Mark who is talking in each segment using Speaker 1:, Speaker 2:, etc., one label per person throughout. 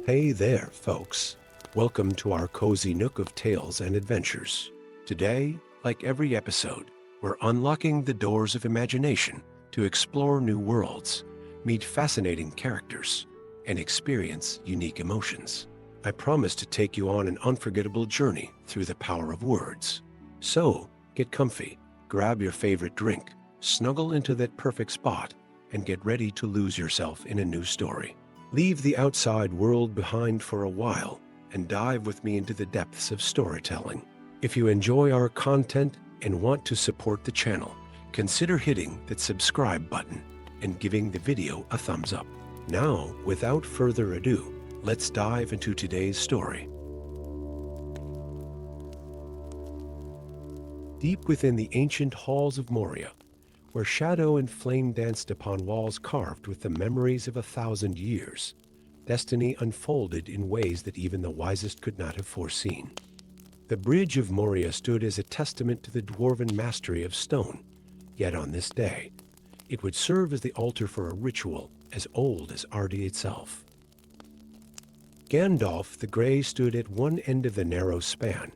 Speaker 1: Hey there, folks. Welcome to our cozy nook of tales and adventures. Today, like every episode, we're unlocking the doors of imagination to explore new worlds, meet fascinating characters, and experience unique emotions. I promise to take you on an unforgettable journey through the power of words. So, get comfy, grab your favorite drink, snuggle into that perfect spot, and get ready to lose yourself in a new story. Leave the outside world behind for a while and dive with me into the depths of storytelling. If you enjoy our content and want to support the channel, consider hitting that subscribe button and giving the video a thumbs up. Now, without further ado, let's dive into today's story. Deep within the ancient halls of Moria, where shadow and flame danced upon walls carved with the memories of 1,000 years, destiny unfolded in ways that even the wisest could not have foreseen. The bridge of Moria stood as a testament to the dwarven mastery of stone, yet on this day, it would serve as the altar for a ritual as old as Ardi itself. Gandalf the Grey stood at one end of the narrow span,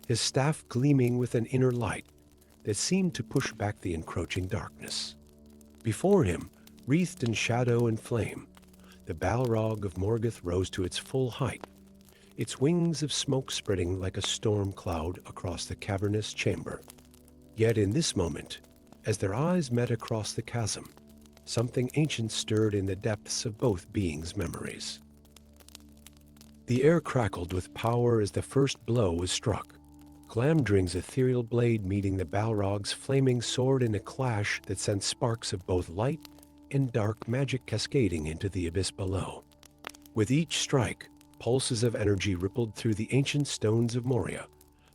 Speaker 1: his staff gleaming with an inner light that seemed to push back the encroaching darkness. Before him, wreathed in shadow and flame, the Balrog of Morgoth rose to its full height, its wings of smoke spreading like a storm cloud across the cavernous chamber. Yet in this moment, as their eyes met across the chasm, something ancient stirred in the depths of both beings' memories. The air crackled with power as the first blow was struck, Glamdring's ethereal blade meeting the Balrog's flaming sword in a clash that sent sparks of both light and dark magic cascading into the abyss below. With each strike, pulses of energy rippled through the ancient stones of Moria,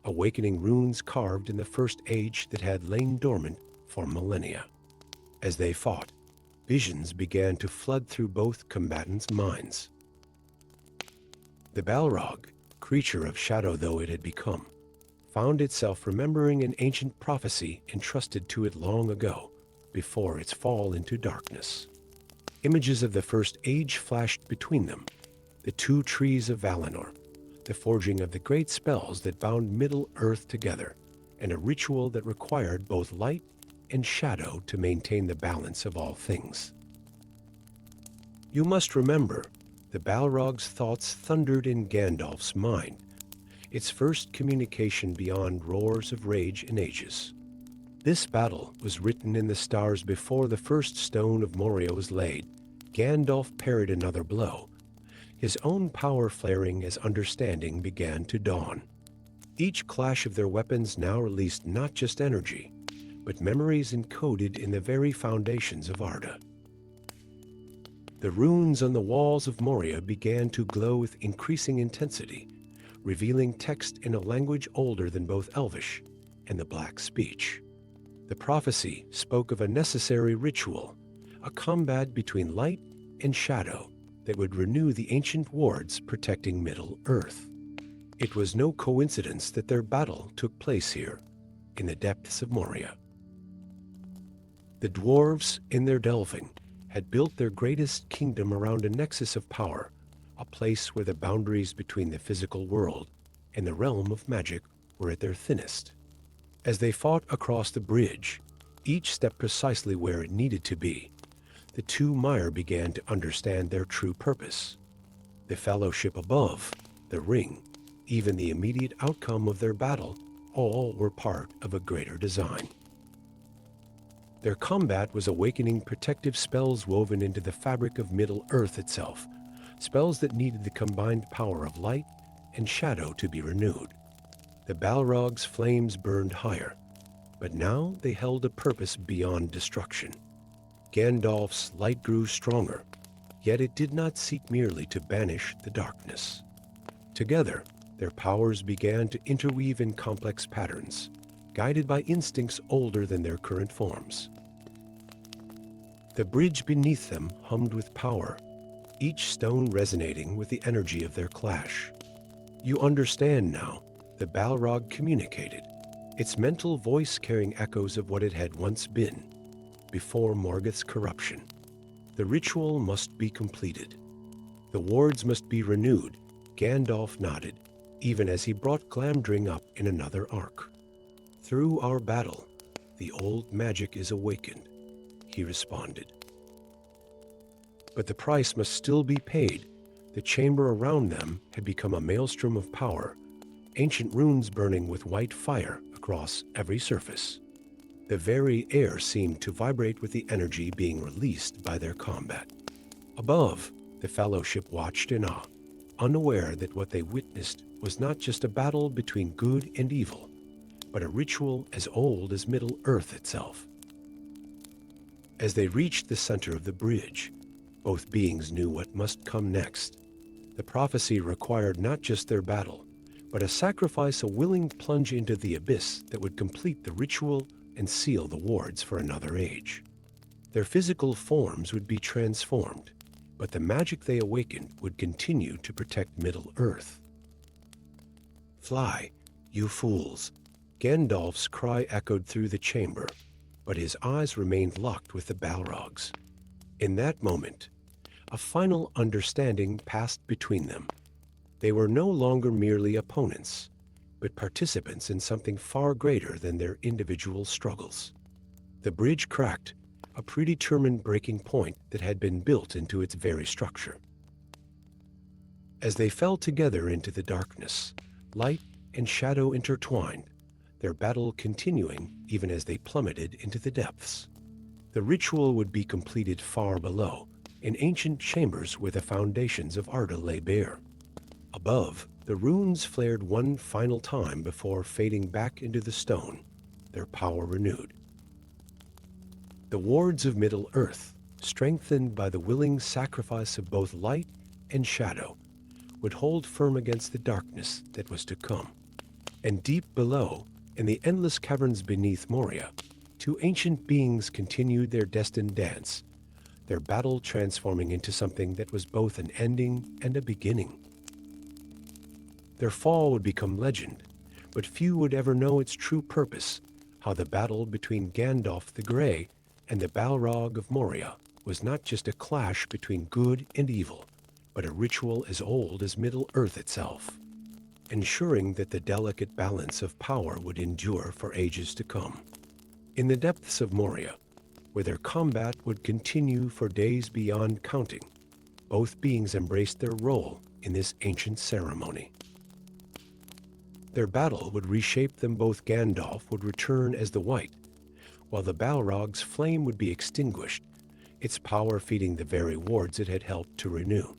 Speaker 1: awakening runes carved in the first age that had lain dormant for millennia. As they fought, visions began to flood through both combatants' minds. The Balrog, creature of shadow though it had become, found itself remembering an ancient prophecy entrusted to it long ago, before its fall into darkness. Images of the First Age flashed between them, the two trees of Valinor, the forging of the great spells that bound Middle-earth together, and a ritual that required both light and shadow to maintain the balance of all things. You must remember, the Balrog's thoughts thundered in Gandalf's mind, its first communication beyond roars of rage and ages. This battle was written in the stars before the first stone of Moria was laid. Gandalf parried another blow, his own power flaring as understanding began to dawn. Each clash of their weapons now released not just energy, but memories encoded in the very foundations of Arda. The runes on the walls of Moria began to glow with increasing intensity, revealing text in a language older than both Elvish and the Black speech. The prophecy spoke of a necessary ritual, a combat between light and shadow that would renew the ancient wards protecting Middle-earth. It was no coincidence that their battle took place here, in the depths of Moria. The dwarves, in their delving, had built their greatest kingdom around a nexus of power, a place where the boundaries between the physical world and the realm of magic were at their thinnest. As they fought across the bridge, each step precisely where it needed to be, the two Mire began to understand their true purpose. The fellowship above, the ring, even the immediate outcome of their battle, all were part of a greater design. Their combat was awakening protective spells woven into the fabric of Middle-earth itself, spells that needed the combined power of light and shadow to be renewed. The Balrog's flames burned higher, but now they held a purpose beyond destruction. Gandalf's light grew stronger, yet it did not seek merely to banish the darkness. Together, their powers began to interweave in complex patterns, guided by instincts older than their current forms. The bridge beneath them hummed with power, each stone resonating with the energy of their clash. You understand now, the Balrog communicated, its mental voice carrying echoes of what it had once been, before Morgoth's corruption. The ritual must be completed. The wards must be renewed, Gandalf nodded, even as he brought Glamdring up in another arc. Through our battle, the old magic is awakened, he responded. But the price must still be paid. The chamber around them had become a maelstrom of power, ancient runes burning with white fire across every surface. The very air seemed to vibrate with the energy being released by their combat. Above, the Fellowship watched in awe, unaware that what they witnessed was not just a battle between good and evil, but a ritual as old as Middle-earth itself. As they reached the center of the bridge, both beings knew what must come next. The prophecy required not just their battle, but a sacrifice, a willing plunge into the abyss that would complete the ritual and seal the wards for another age. Their physical forms would be transformed, but the magic they awakened would continue to protect Middle-earth. "Fly, you fools!" Gandalf's cry echoed through the chamber, but his eyes remained locked with the Balrogs. In that moment, a final understanding passed between them. They were no longer merely opponents, but participants in something far greater than their individual struggles. The bridge cracked, a predetermined breaking point that had been built into its very structure. As they fell together into the darkness, light and shadow intertwined, their battle continuing even as they plummeted into the depths. The ritual would be completed far below, in ancient chambers where the foundations of Arda lay bare. Above, the runes flared one final time before fading back into the stone, their power renewed. The wards of Middle-earth, strengthened by the willing sacrifice of both light and shadow, would hold firm against the darkness that was to come. And deep below, in the endless caverns beneath Moria, two ancient beings continued their destined dance, their battle transforming into something that was both an ending and a beginning. Their fall would become legend, but few would ever know its true purpose, how the battle between Gandalf the Grey and the Balrog of Moria was not just a clash between good and evil, but a ritual as old as Middle-earth itself, ensuring that the delicate balance of power would endure for ages to come. In the depths of Moria, where their combat would continue for days beyond counting, both beings embraced their role in this ancient ceremony. Their battle would reshape them. Both Gandalf would return as the White, while the Balrog's flame would be extinguished, its power feeding the very wards it had helped to renew.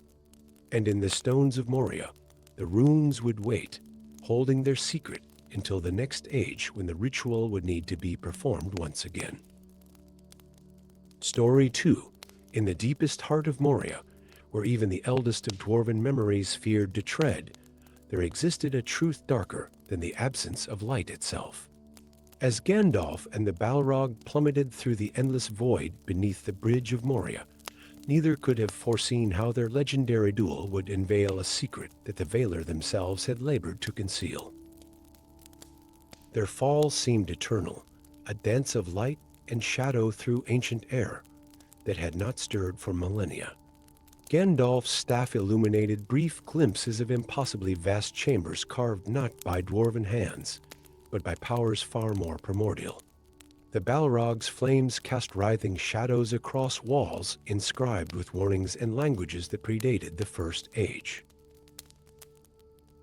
Speaker 1: And in the stones of Moria, the runes would wait, holding their secret until the next age when the ritual would need to be performed once again. Story 2. In the deepest heart of Moria, where even the eldest of dwarven memories feared to tread, there existed a truth darker than the absence of light itself. As Gandalf and the Balrog plummeted through the endless void beneath the bridge of Moria, neither could have foreseen how their legendary duel would unveil a secret that the Veiler themselves had labored to conceal. Their fall seemed eternal, a dance of light and shadow through ancient air that had not stirred for millennia. Gandalf's staff illuminated brief glimpses of impossibly vast chambers carved not by dwarven hands, but by powers far more primordial. The Balrog's flames cast writhing shadows across walls inscribed with warnings and languages that predated the First Age.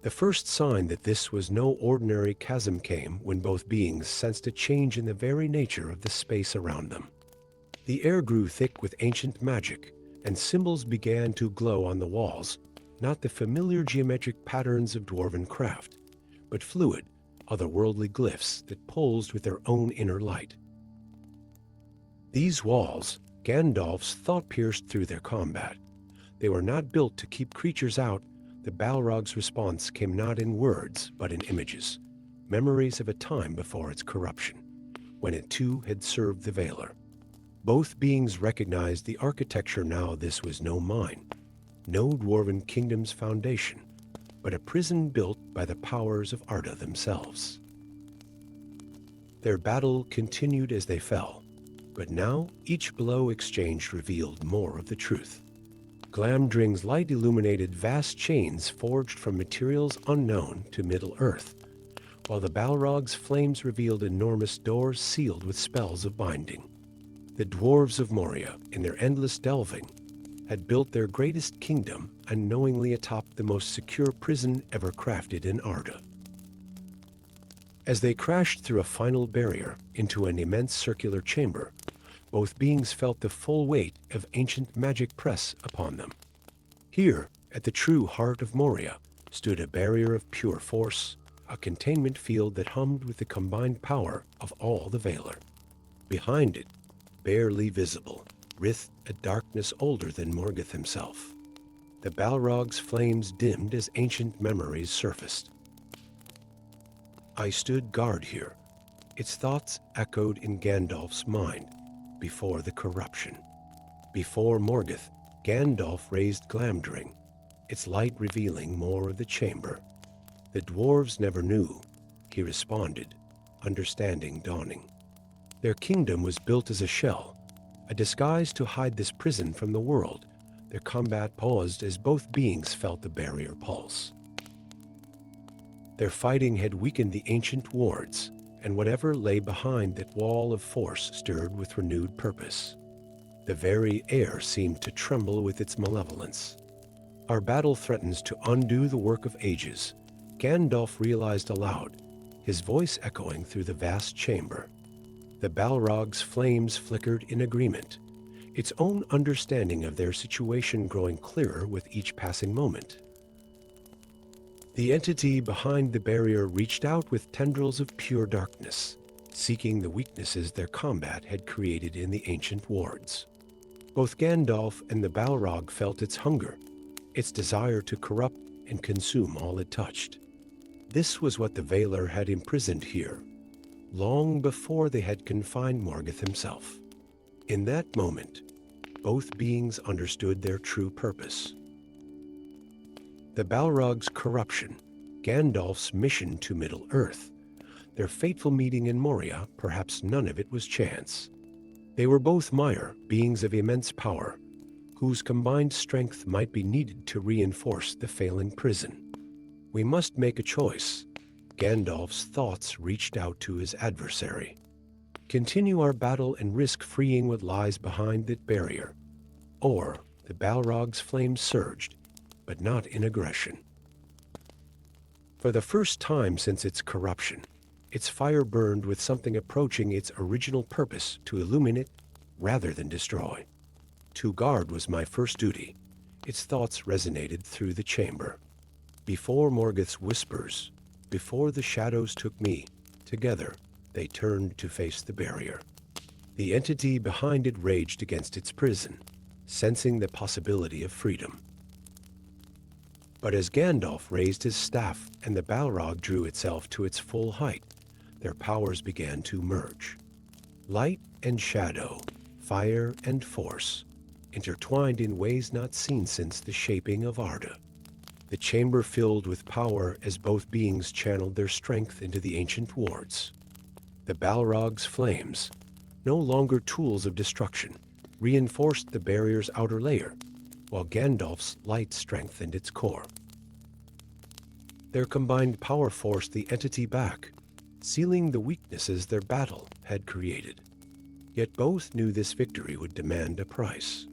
Speaker 1: The first sign that this was no ordinary chasm came when both beings sensed a change in the very nature of the space around them. The air grew thick with ancient magic, and symbols began to glow on the walls, not the familiar geometric patterns of dwarven craft, but fluid, otherworldly glyphs that pulsed with their own inner light. These walls, Gandalf's thought pierced through their combat. They were not built to keep creatures out. The Balrog's response came not in words, but in images, memories of a time before its corruption, when it too had served the Veiler. Both beings recognized the architecture now. This was no mine, no dwarven kingdom's foundation, but a prison built by the powers of Arda themselves. Their battle continued as they fell, but now each blow exchanged revealed more of the truth. Glamdring's light illuminated vast chains forged from materials unknown to Middle-earth, while the Balrog's flames revealed enormous doors sealed with spells of binding. The dwarves of Moria, in their endless delving, had built their greatest kingdom unknowingly atop the most secure prison ever crafted in Arda. As they crashed through a final barrier into an immense circular chamber, both beings felt the full weight of ancient magic press upon them. Here, at the true heart of Moria, stood a barrier of pure force, a containment field that hummed with the combined power of all the Veiler. Behind it, barely visible, writhed a darkness older than Morgoth himself. The Balrog's flames dimmed as ancient memories surfaced. I stood guard here. Its thoughts echoed in Gandalf's mind before the corruption. Before Morgoth, Gandalf raised Glamdring, its light revealing more of the chamber. The dwarves never knew, he responded, understanding dawning. Their kingdom was built as a shell, a disguise to hide this prison from the world. Their combat paused as both beings felt the barrier pulse. Their fighting had weakened the ancient wards, and whatever lay behind that wall of force stirred with renewed purpose. The very air seemed to tremble with its malevolence. Our battle threatens to undo the work of ages, Gandalf realized aloud, his voice echoing through the vast chamber. The Balrog's flames flickered in agreement, its own understanding of their situation growing clearer with each passing moment. The entity behind the barrier reached out with tendrils of pure darkness, seeking the weaknesses their combat had created in the ancient wards. Both Gandalf and the Balrog felt its hunger, its desire to corrupt and consume all it touched. This was what the Veiler had imprisoned here, long before they had confined Morgoth himself. In that moment, both beings understood their true purpose. The Balrog's corruption, Gandalf's mission to Middle-earth, their fateful meeting in Moria, perhaps none of it was chance. They were both Mire, beings of immense power, whose combined strength might be needed to reinforce the failing prison. We must make a choice. Gandalf's thoughts reached out to his adversary. Continue our battle and risk freeing what lies behind that barrier. Or, the Balrog's flames surged, but not in aggression. For the first time since its corruption, its fire burned with something approaching its original purpose to illuminate rather than destroy. To guard was my first duty. Its thoughts resonated through the chamber. Before Morgoth's whispers, before the shadows took me, together they turned to face the barrier. The entity behind it raged against its prison, sensing the possibility of freedom. But as Gandalf raised his staff and the Balrog drew itself to its full height, their powers began to merge. Light and shadow, fire and force, intertwined in ways not seen since the shaping of Arda. The chamber filled with power as both beings channeled their strength into the ancient wards. The Balrog's flames, no longer tools of destruction, reinforced the barrier's outer layer, while Gandalf's light strengthened its core. Their combined power forced the entity back, sealing the weaknesses their battle had created. Yet both knew this victory would demand a price.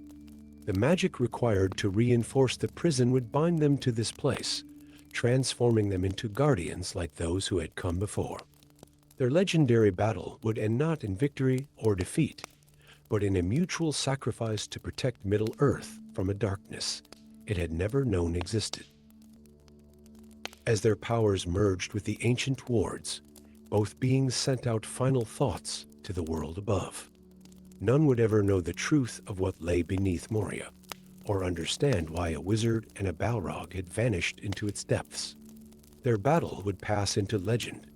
Speaker 1: The magic required to reinforce the prison would bind them to this place, transforming them into guardians like those who had come before. Their legendary battle would end not in victory or defeat, but in a mutual sacrifice to protect Middle-earth from a darkness it had never known existed. As their powers merged with the ancient wards, both beings sent out final thoughts to the world above. None would ever know the truth of what lay beneath Moria, or understand why a wizard and a Balrog had vanished into its depths. Their battle would pass into legend,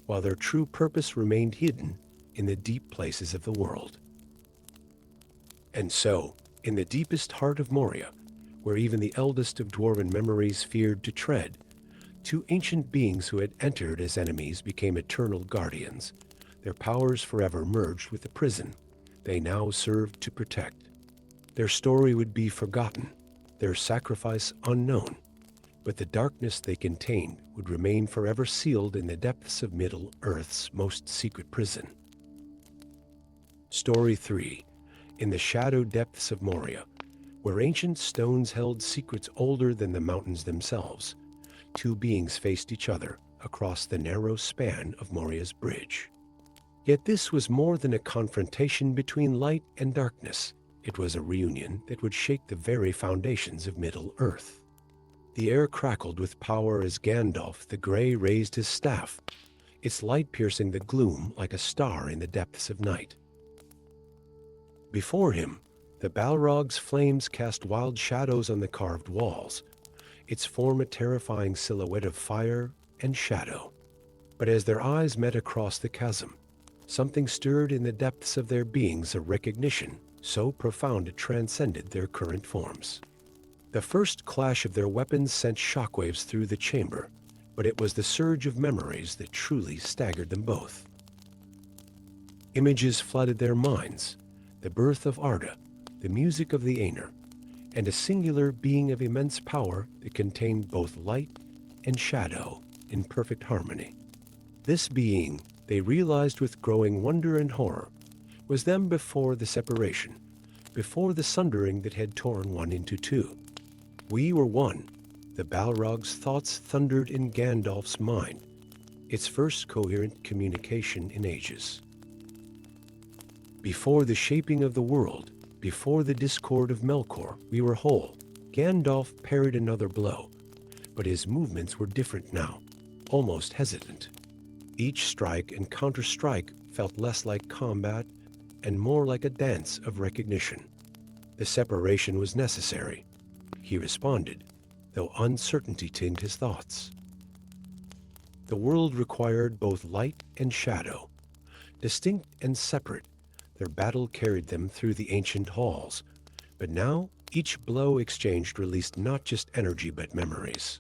Speaker 1: while their true purpose remained hidden in the deep places of the world. And so, in the deepest heart of Moria, where even the eldest of dwarven memories feared to tread, two ancient beings who had entered as enemies became eternal guardians, their powers forever merged with the prison they now served to protect. Their story would be forgotten, their sacrifice unknown, but the darkness they contained would remain forever sealed in the depths of Middle-earth's most secret prison. Story 3. In the shadowed depths of Moria, where ancient stones held secrets older than the mountains themselves, two beings faced each other across the narrow span of Moria's bridge. Yet this was more than a confrontation between light and darkness. It was a reunion that would shake the very foundations of Middle-earth. The air crackled with power as Gandalf the Grey raised his staff, its light piercing the gloom like a star in the depths of night. Before him, the Balrog's flames cast wild shadows on the carved walls, its form a terrifying silhouette of fire and shadow. But as their eyes met across the chasm, something stirred in the depths of their beings, a recognition so profound it transcended their current forms. The first clash of their weapons sent shockwaves through the chamber, but it was the surge of memories that truly staggered them both. Images flooded their minds, the birth of Arda, the music of the Aenir, and a singular being of immense power that contained both light and shadow in perfect harmony. This being, they realized with growing wonder and horror, was them before the separation, before the sundering that had torn one into two. We were one, the Balrog's thoughts thundered in Gandalf's mind, its first coherent communication in ages. Before the shaping of the world, before the discord of Melkor, we were whole. Gandalf parried another blow, but his movements were different now, almost hesitant. Each strike and counter-strike felt less like combat and more like a dance of recognition. The separation was necessary, he responded, though uncertainty tinged his thoughts. The world required both light and shadow, distinct and separate. Their battle carried them through the ancient halls, but now each blow exchanged released not just energy but memories.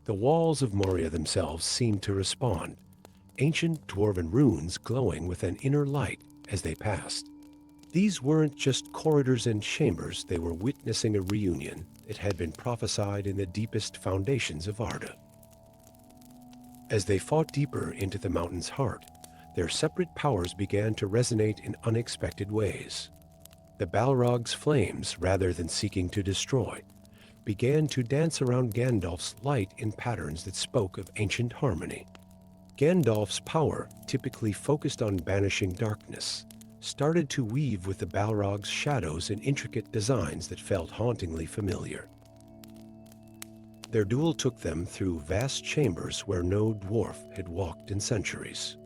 Speaker 1: The walls of Moria themselves seemed to respond, ancient dwarven runes glowing with an inner light as they passed. These weren't just corridors and chambers, they were witnessing a reunion that had been prophesied in the deepest foundations of Arda. As they fought deeper into the mountain's heart, their separate powers began to resonate in unexpected ways. The Balrog's flames, rather than seeking to destroy, began to dance around Gandalf's light in patterns that spoke of ancient harmony. Gandalf's power, typically focused on banishing darkness, started to weave with the Balrog's shadows in intricate designs that felt hauntingly familiar. Their duel took them through vast chambers where no dwarf had walked in centuries.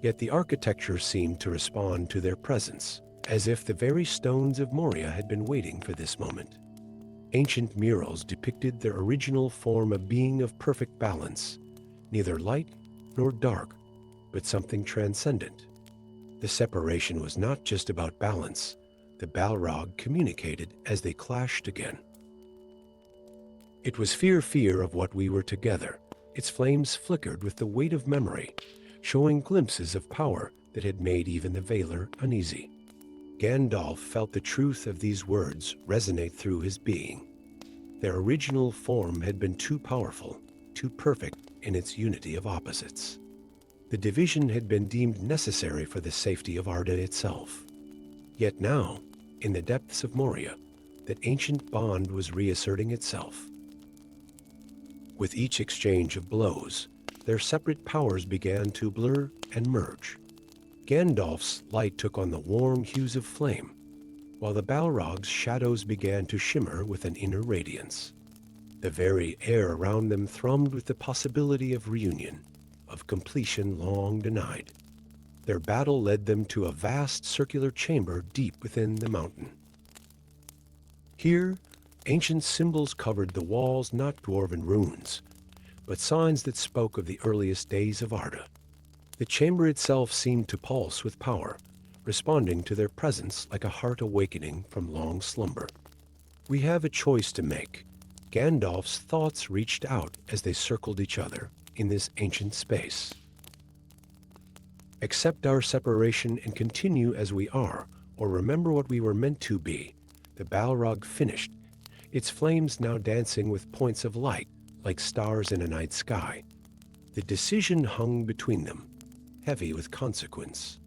Speaker 1: Yet the architecture seemed to respond to their presence, as if the very stones of Moria had been waiting for this moment. Ancient murals depicted their original form, a being of perfect balance, neither light nor dark, but something transcendent. The separation was not just about balance. The Balrog communicated as they clashed again. It was fear of what we were together. Its flames flickered with the weight of memory, showing glimpses of power that had made even the Valar uneasy. Gandalf felt the truth of these words resonate through his being. Their original form had been too powerful, too perfect in its unity of opposites. The division had been deemed necessary for the safety of Arda itself. Yet now, in the depths of Moria, that ancient bond was reasserting itself. With each exchange of blows, their separate powers began to blur and merge. Gandalf's light took on the warm hues of flame, while the Balrog's shadows began to shimmer with an inner radiance. The very air around them thrummed with the possibility of reunion, of completion long denied. Their battle led them to a vast circular chamber deep within the mountain. Here, ancient symbols covered the walls, not dwarven runes, but signs that spoke of the earliest days of Arda. The chamber itself seemed to pulse with power, responding to their presence like a heart awakening from long slumber. We have a choice to make. Gandalf's thoughts reached out as they circled each other in this ancient space. Accept our separation and continue as we are, or remember what we were meant to be, the Balrog finished, its flames now dancing with points of light like stars in a night sky. The decision hung between them, heavy with consequence.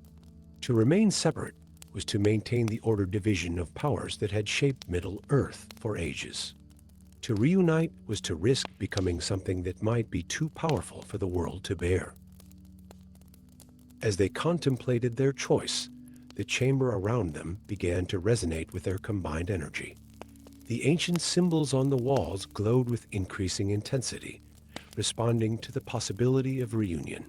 Speaker 1: To remain separate was to maintain the ordered division of powers that had shaped Middle-earth for ages. To reunite was to risk becoming something that might be too powerful for the world to bear. As they contemplated their choice, the chamber around them began to resonate with their combined energy. The ancient symbols on the walls glowed with increasing intensity, responding to the possibility of reunion.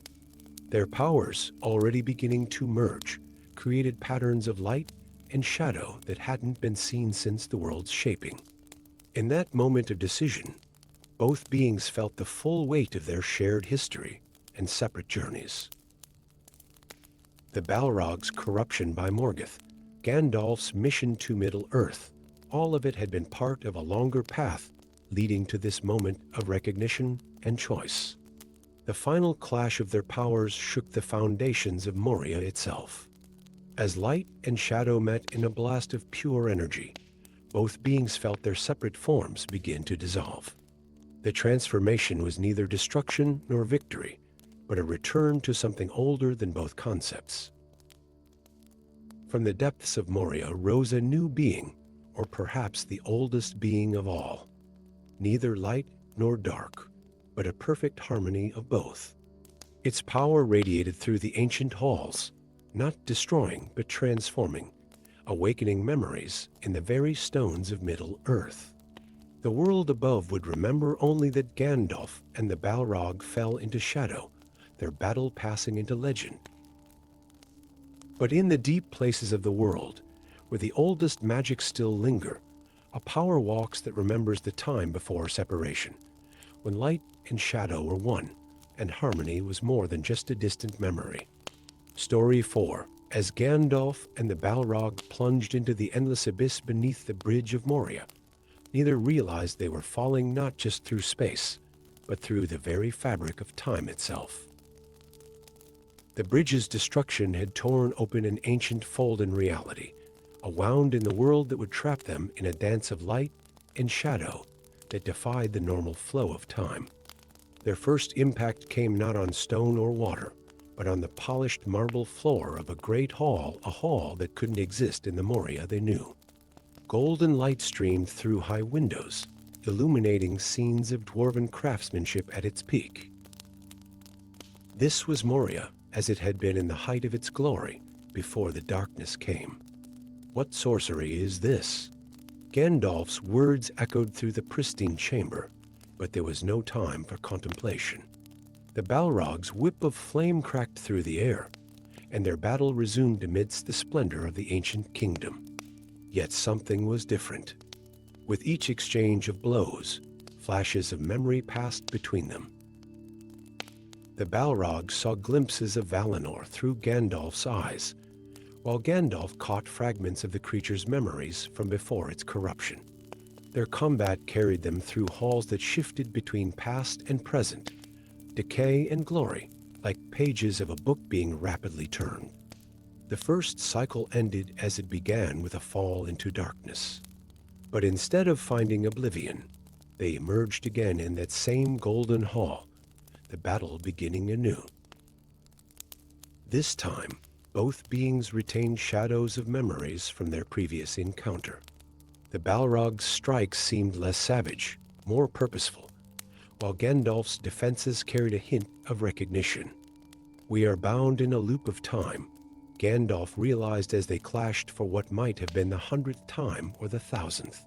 Speaker 1: Their powers, already beginning to merge, created patterns of light and shadow that hadn't been seen since the world's shaping. In that moment of decision, both beings felt the full weight of their shared history and separate journeys. The Balrog's corruption by Morgoth, Gandalf's mission to Middle-earth, all of it had been part of a longer path leading to this moment of recognition and choice. The final clash of their powers shook the foundations of Moria itself. As light and shadow met in a blast of pure energy, both beings felt their separate forms begin to dissolve. The transformation was neither destruction nor victory, but a return to something older than both concepts. From the depths of Moria rose a new being, or perhaps the oldest being of all. Neither light nor dark, but a perfect harmony of both. Its power radiated through the ancient halls, not destroying but transforming, awakening memories in the very stones of Middle-earth. The world above would remember only that Gandalf and the Balrog fell into shadow, their battle passing into legend. But in the deep places of the world, where the oldest magics still linger, a power walks that remembers the time before separation, when light and shadow were one, and harmony was more than just a distant memory. Story 4. As Gandalf and the Balrog plunged into the endless abyss beneath the bridge of Moria, neither realized they were falling not just through space, but through the very fabric of time itself. The bridge's destruction had torn open an ancient fold in reality, a wound in the world that would trap them in a dance of light and shadow that defied the normal flow of time. Their first impact came not on stone or water, but on the polished marble floor of a great hall, a hall that couldn't exist in the Moria they knew. Golden light streamed through high windows, illuminating scenes of dwarven craftsmanship at its peak. This was Moria, as it had been in the height of its glory, before the darkness came. What sorcery is this? Gandalf's words echoed through the pristine chamber, but there was no time for contemplation. The Balrog's whip of flame cracked through the air, and their battle resumed amidst the splendor of the ancient kingdom. Yet something was different. With each exchange of blows, flashes of memory passed between them. The Balrog saw glimpses of Valinor through Gandalf's eyes, while Gandalf caught fragments of the creature's memories from before its corruption. Their combat carried them through halls that shifted between past and present, decay and glory, like pages of a book being rapidly turned. The first cycle ended as it began with a fall into darkness. But instead of finding oblivion, they emerged again in that same golden hall, the battle beginning anew. This time, both beings retained shadows of memories from their previous encounter. The Balrog's strikes seemed less savage, more purposeful, while Gandalf's defenses carried a hint of recognition. We are bound in a loop of time, Gandalf realized as they clashed for what might have been the 100th time or the 1000th.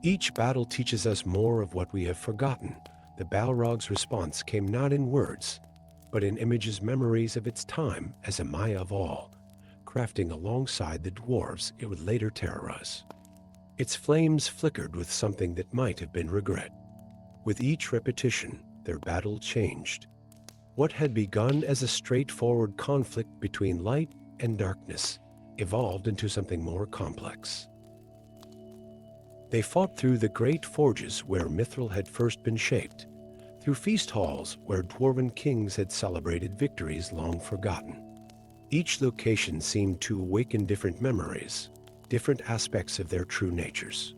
Speaker 1: Each battle teaches us more of what we have forgotten. The Balrog's response came not in words, but in images, memories of its time as a Maya of all, crafting alongside the dwarves it would later terrorize. Its flames flickered with something that might have been regret. With each repetition, their battle changed. What had begun as a straightforward conflict between light and darkness evolved into something more complex. They fought through the great forges where Mithril had first been shaped, through feast halls where dwarven kings had celebrated victories long forgotten. Each location seemed to awaken different memories, different aspects of their true natures.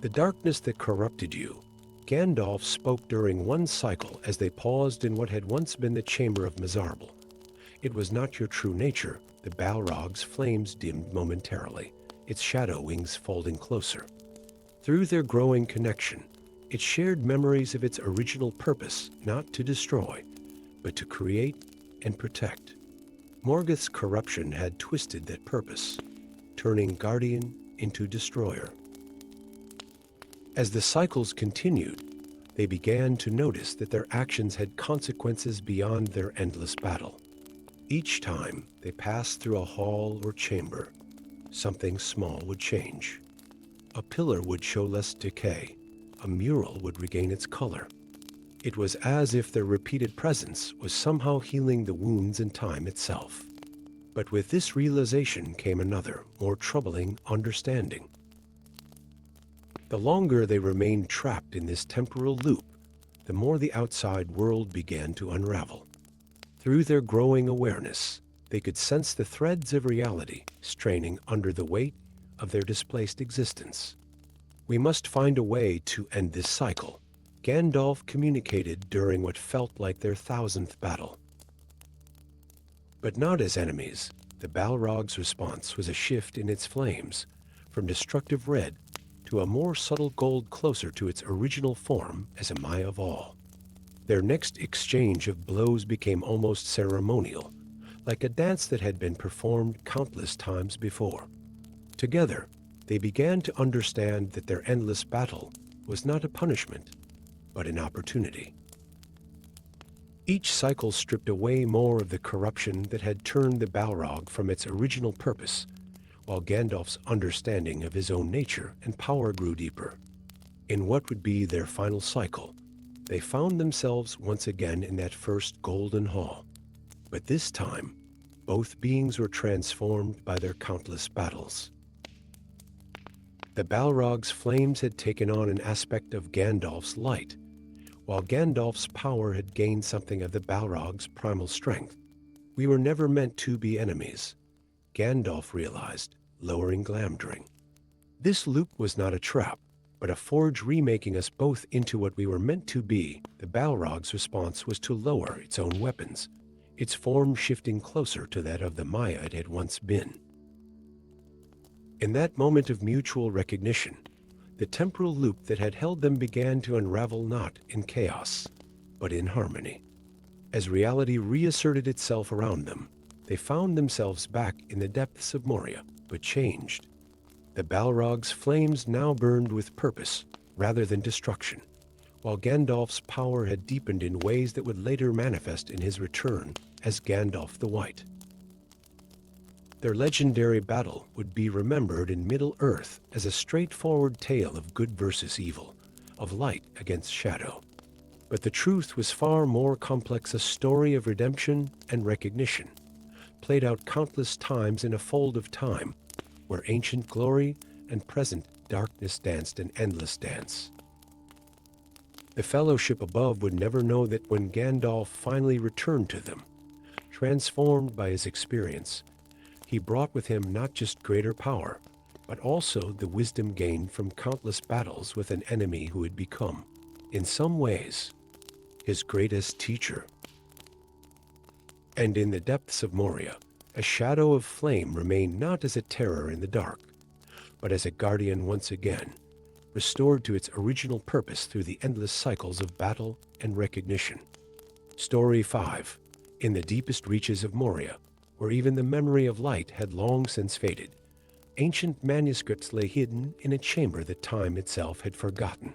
Speaker 1: The darkness that corrupted you. Gandalf spoke during one cycle as they paused in what had once been the chamber of Mizarble. It was not your true nature. The Balrog's flames dimmed momentarily, its shadow wings folding closer. Through their growing connection, it shared memories of its original purpose, not to destroy, but to create and protect. Morgoth's corruption had twisted that purpose, turning guardian into destroyer. As the cycles continued, they began to notice that their actions had consequences beyond their endless battle. Each time they passed through a hall or chamber, something small would change. A pillar would show less decay. A mural would regain its color. It was as if their repeated presence was somehow healing the wounds in time itself. But with this realization came another, more troubling understanding. The longer they remained trapped in this temporal loop, the more the outside world began to unravel. Through their growing awareness, they could sense the threads of reality straining under the weight of their displaced existence. We must find a way to end this cycle, Gandalf communicated during what felt like their 1000th battle. But not as enemies. The Balrog's response was a shift in its flames, from destructive red to a more subtle gold closer to its original form as a Maya of all. Their next exchange of blows became almost ceremonial, like a dance that had been performed countless times before. Together, they began to understand that their endless battle was not a punishment, but an opportunity. Each cycle stripped away more of the corruption that had turned the Balrog from its original purpose, while Gandalf's understanding of his own nature and power grew deeper. In what would be their final cycle, they found themselves once again in that first Golden Hall. But this time, both beings were transformed by their countless battles. The Balrog's flames had taken on an aspect of Gandalf's light, while Gandalf's power had gained something of the Balrog's primal strength. We were never meant to be enemies, Gandalf realized, lowering Glamdring. This loop was not a trap, but a forge remaking us both into what we were meant to be. The Balrog's response was to lower its own weapons, its form shifting closer to that of the Maya it had once been. In that moment of mutual recognition, the temporal loop that had held them began to unravel, not in chaos, but in harmony. As reality reasserted itself around them, they found themselves back in the depths of Moria, but changed. The Balrog's flames now burned with purpose rather than destruction, while Gandalf's power had deepened in ways that would later manifest in his return as Gandalf the White. Their legendary battle would be remembered in Middle-earth as a straightforward tale of good versus evil, of light against shadow. But the truth was far more complex, a story of redemption and recognition, played out countless times in a fold of time, where ancient glory and present darkness danced an endless dance. The fellowship above would never know that when Gandalf finally returned to them, transformed by his experience, he brought with him not just greater power, but also the wisdom gained from countless battles with an enemy who had become, in some ways, his greatest teacher. And in the depths of Moria, a shadow of flame remained not as a terror in the dark, but as a guardian once again, restored to its original purpose through the endless cycles of battle and recognition. Story 5. In the deepest reaches of Moria, where even the memory of light had long since faded, ancient manuscripts lay hidden in a chamber that time itself had forgotten.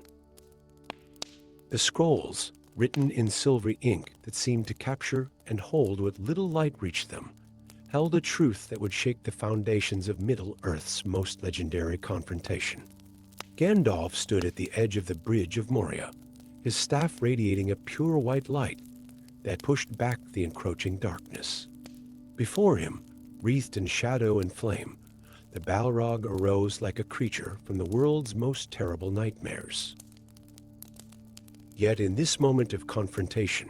Speaker 1: The scrolls, written in silvery ink that seemed to capture and hold what little light reached them, held a truth that would shake the foundations of Middle-earth's most legendary confrontation. Gandalf stood at the edge of the bridge of Moria, his staff radiating a pure white light that pushed back the encroaching darkness. Before him, wreathed in shadow and flame, the Balrog arose like a creature from the world's most terrible nightmares. Yet in this moment of confrontation,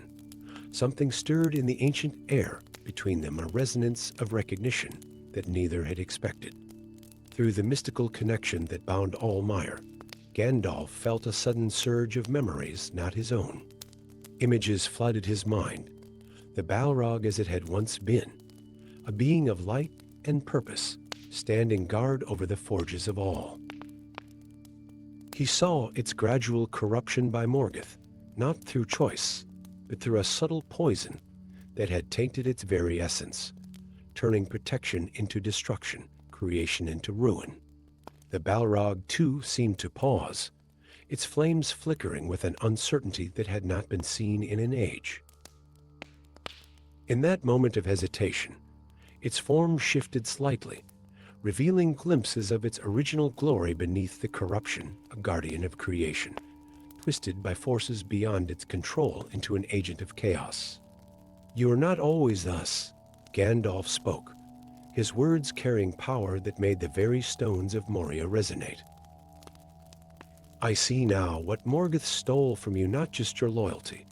Speaker 1: something stirred in the ancient air between them, a resonance of recognition that neither had expected. Through the mystical connection that bound all Mire, Gandalf felt a sudden surge of memories not his own. Images flooded his mind, the Balrog as it had once been, a being of light and purpose, standing guard over the forges of all. He saw its gradual corruption by Morgoth, not through choice, but through a subtle poison that had tainted its very essence, turning protection into destruction, creation into ruin. The Balrog, too, seemed to pause, its flames flickering with an uncertainty that had not been seen in an age. In that moment of hesitation, its form shifted slightly, revealing glimpses of its original glory beneath the corruption, a guardian of creation, twisted by forces beyond its control into an agent of chaos. "You are not always thus," Gandalf spoke, his words carrying power that made the very stones of Moria resonate. "I see now what Morgoth stole from you, not just your loyalty,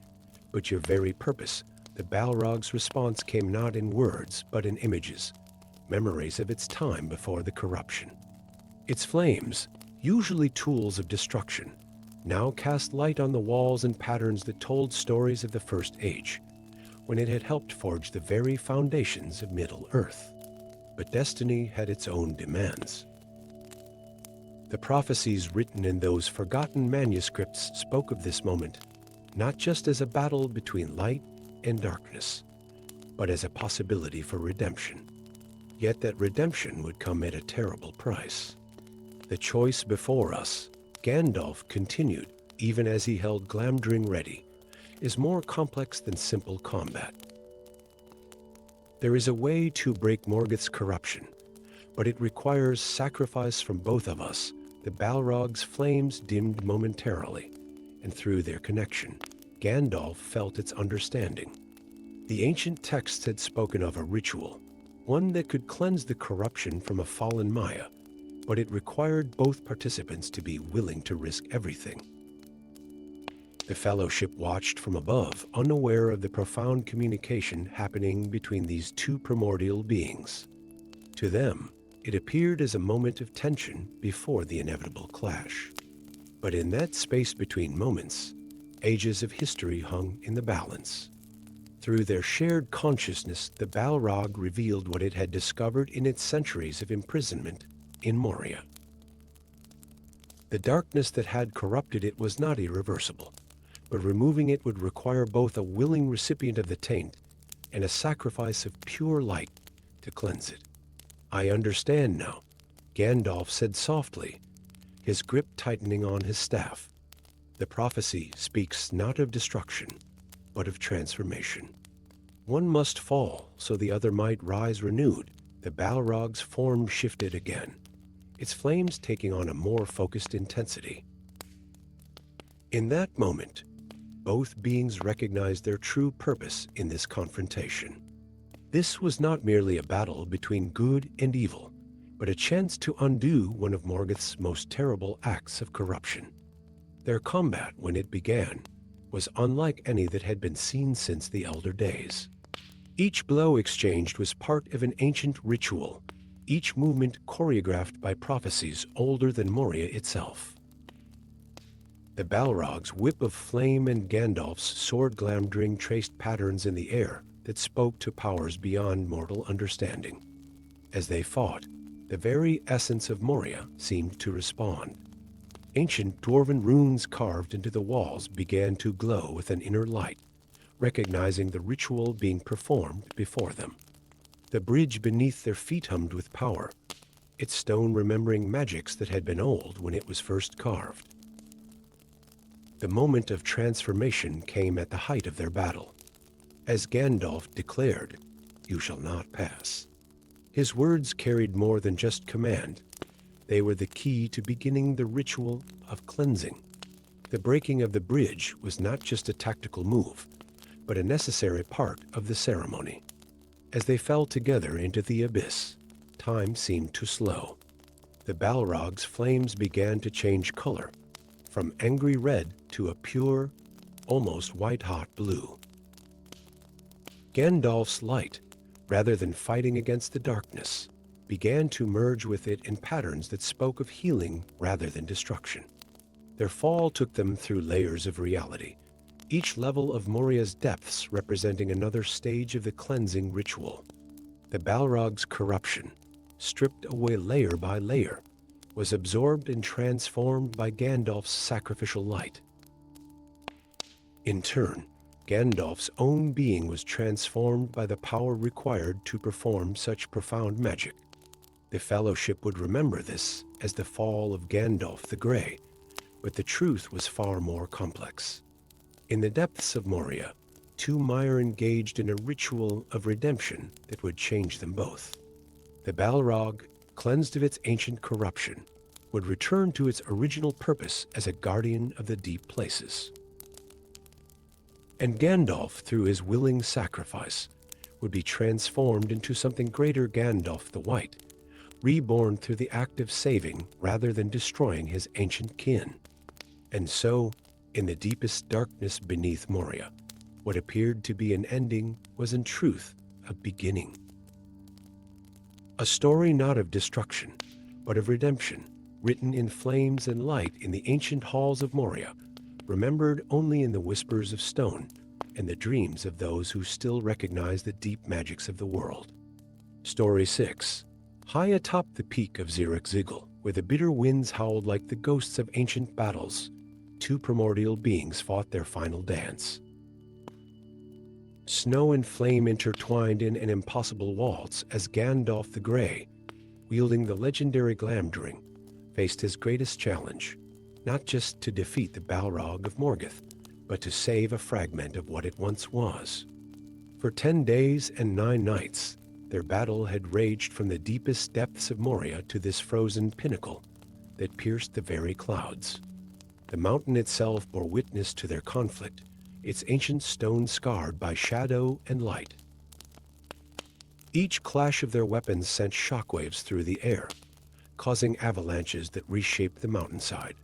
Speaker 1: but your very purpose." The Balrog's response came not in words, but in images, memories of its time before the corruption. Its flames, usually tools of destruction, now cast light on the walls and patterns that told stories of the First Age, when it had helped forge the very foundations of Middle-earth. But destiny had its own demands. The prophecies written in those forgotten manuscripts spoke of this moment, not just as a battle between light and darkness, but as a possibility for redemption. Yet that redemption would come at a terrible price. "The choice before us," Gandalf continued, even as he held Glamdring ready, "is more complex than simple combat. There is a way to break Morgoth's corruption, but it requires sacrifice from both of us." The Balrog's flames dimmed momentarily, and through their connection, Gandalf felt its understanding. The ancient texts had spoken of a ritual, one that could cleanse the corruption from a fallen Maya, but it required both participants to be willing to risk everything. The Fellowship watched from above, unaware of the profound communication happening between these two primordial beings. To them, it appeared as a moment of tension before the inevitable clash. But in that space between moments, ages of history hung in the balance. Through their shared consciousness, the Balrog revealed what it had discovered in its centuries of imprisonment in Moria. The darkness that had corrupted it was not irreversible, but removing it would require both a willing recipient of the taint and a sacrifice of pure light to cleanse it. "I understand now," Gandalf said softly, his grip tightening on his staff. "The prophecy speaks not of destruction, but of transformation. One must fall so the other might rise renewed." The Balrog's form shifted again, its flames taking on a more focused intensity. In that moment, both beings recognized their true purpose in this confrontation. This was not merely a battle between good and evil, but a chance to undo one of Morgoth's most terrible acts of corruption. Their combat, when it began, was unlike any that had been seen since the Elder Days. Each blow exchanged was part of an ancient ritual, each movement choreographed by prophecies older than Moria itself. The Balrog's whip of flame and Gandalf's sword Glamdring traced patterns in the air that spoke to powers beyond mortal understanding. As they fought, the very essence of Moria seemed to respond. Ancient dwarven runes carved into the walls began to glow with an inner light, recognizing the ritual being performed before them. The bridge beneath their feet hummed with power, its stone remembering magics that had been old when it was first carved. The moment of transformation came at the height of their battle. As Gandalf declared, "You shall not pass." His words carried more than just command. They were the key to beginning the ritual of cleansing. The breaking of the bridge was not just a tactical move, but a necessary part of the ceremony. As they fell together into the abyss, time seemed to slow. The Balrog's flames began to change color, from angry red to a pure, almost white-hot blue. Gandalf's light, rather than fighting against the darkness, began to merge with it in patterns that spoke of healing rather than destruction. Their fall took them through layers of reality, each level of Moria's depths representing another stage of the cleansing ritual. The Balrog's corruption, stripped away layer by layer, was absorbed and transformed by Gandalf's sacrificial light. In turn, Gandalf's own being was transformed by the power required to perform such profound magic. The Fellowship would remember this as the fall of Gandalf the Grey, but the truth was far more complex. In the depths of Moria, two Maiar engaged in a ritual of redemption that would change them both. The Balrog, cleansed of its ancient corruption, would return to its original purpose as a guardian of the deep places. And Gandalf, through his willing sacrifice, would be transformed into something greater, Gandalf the White, reborn through the act of saving rather than destroying his ancient kin. And so, in the deepest darkness beneath Moria, what appeared to be an ending was in truth a beginning. A story not of destruction, but of redemption, written in flames and light in the ancient halls of Moria, remembered only in the whispers of stone and the dreams of those who still recognize the deep magics of the world. Story 6. High atop the peak of Zirak-Zigil, where the bitter winds howled like the ghosts of ancient battles, two primordial beings fought their final dance. Snow and flame intertwined in an impossible waltz as Gandalf the Grey, wielding the legendary Glamdring, faced his greatest challenge, not just to defeat the Balrog of Morgoth, but to save a fragment of what it once was. For 10 days and 9 nights, their battle had raged from the deepest depths of Moria to this frozen pinnacle that pierced the very clouds. The mountain itself bore witness to their conflict, its ancient stone scarred by shadow and light. Each clash of their weapons sent shockwaves through the air, causing avalanches that reshaped the mountainside.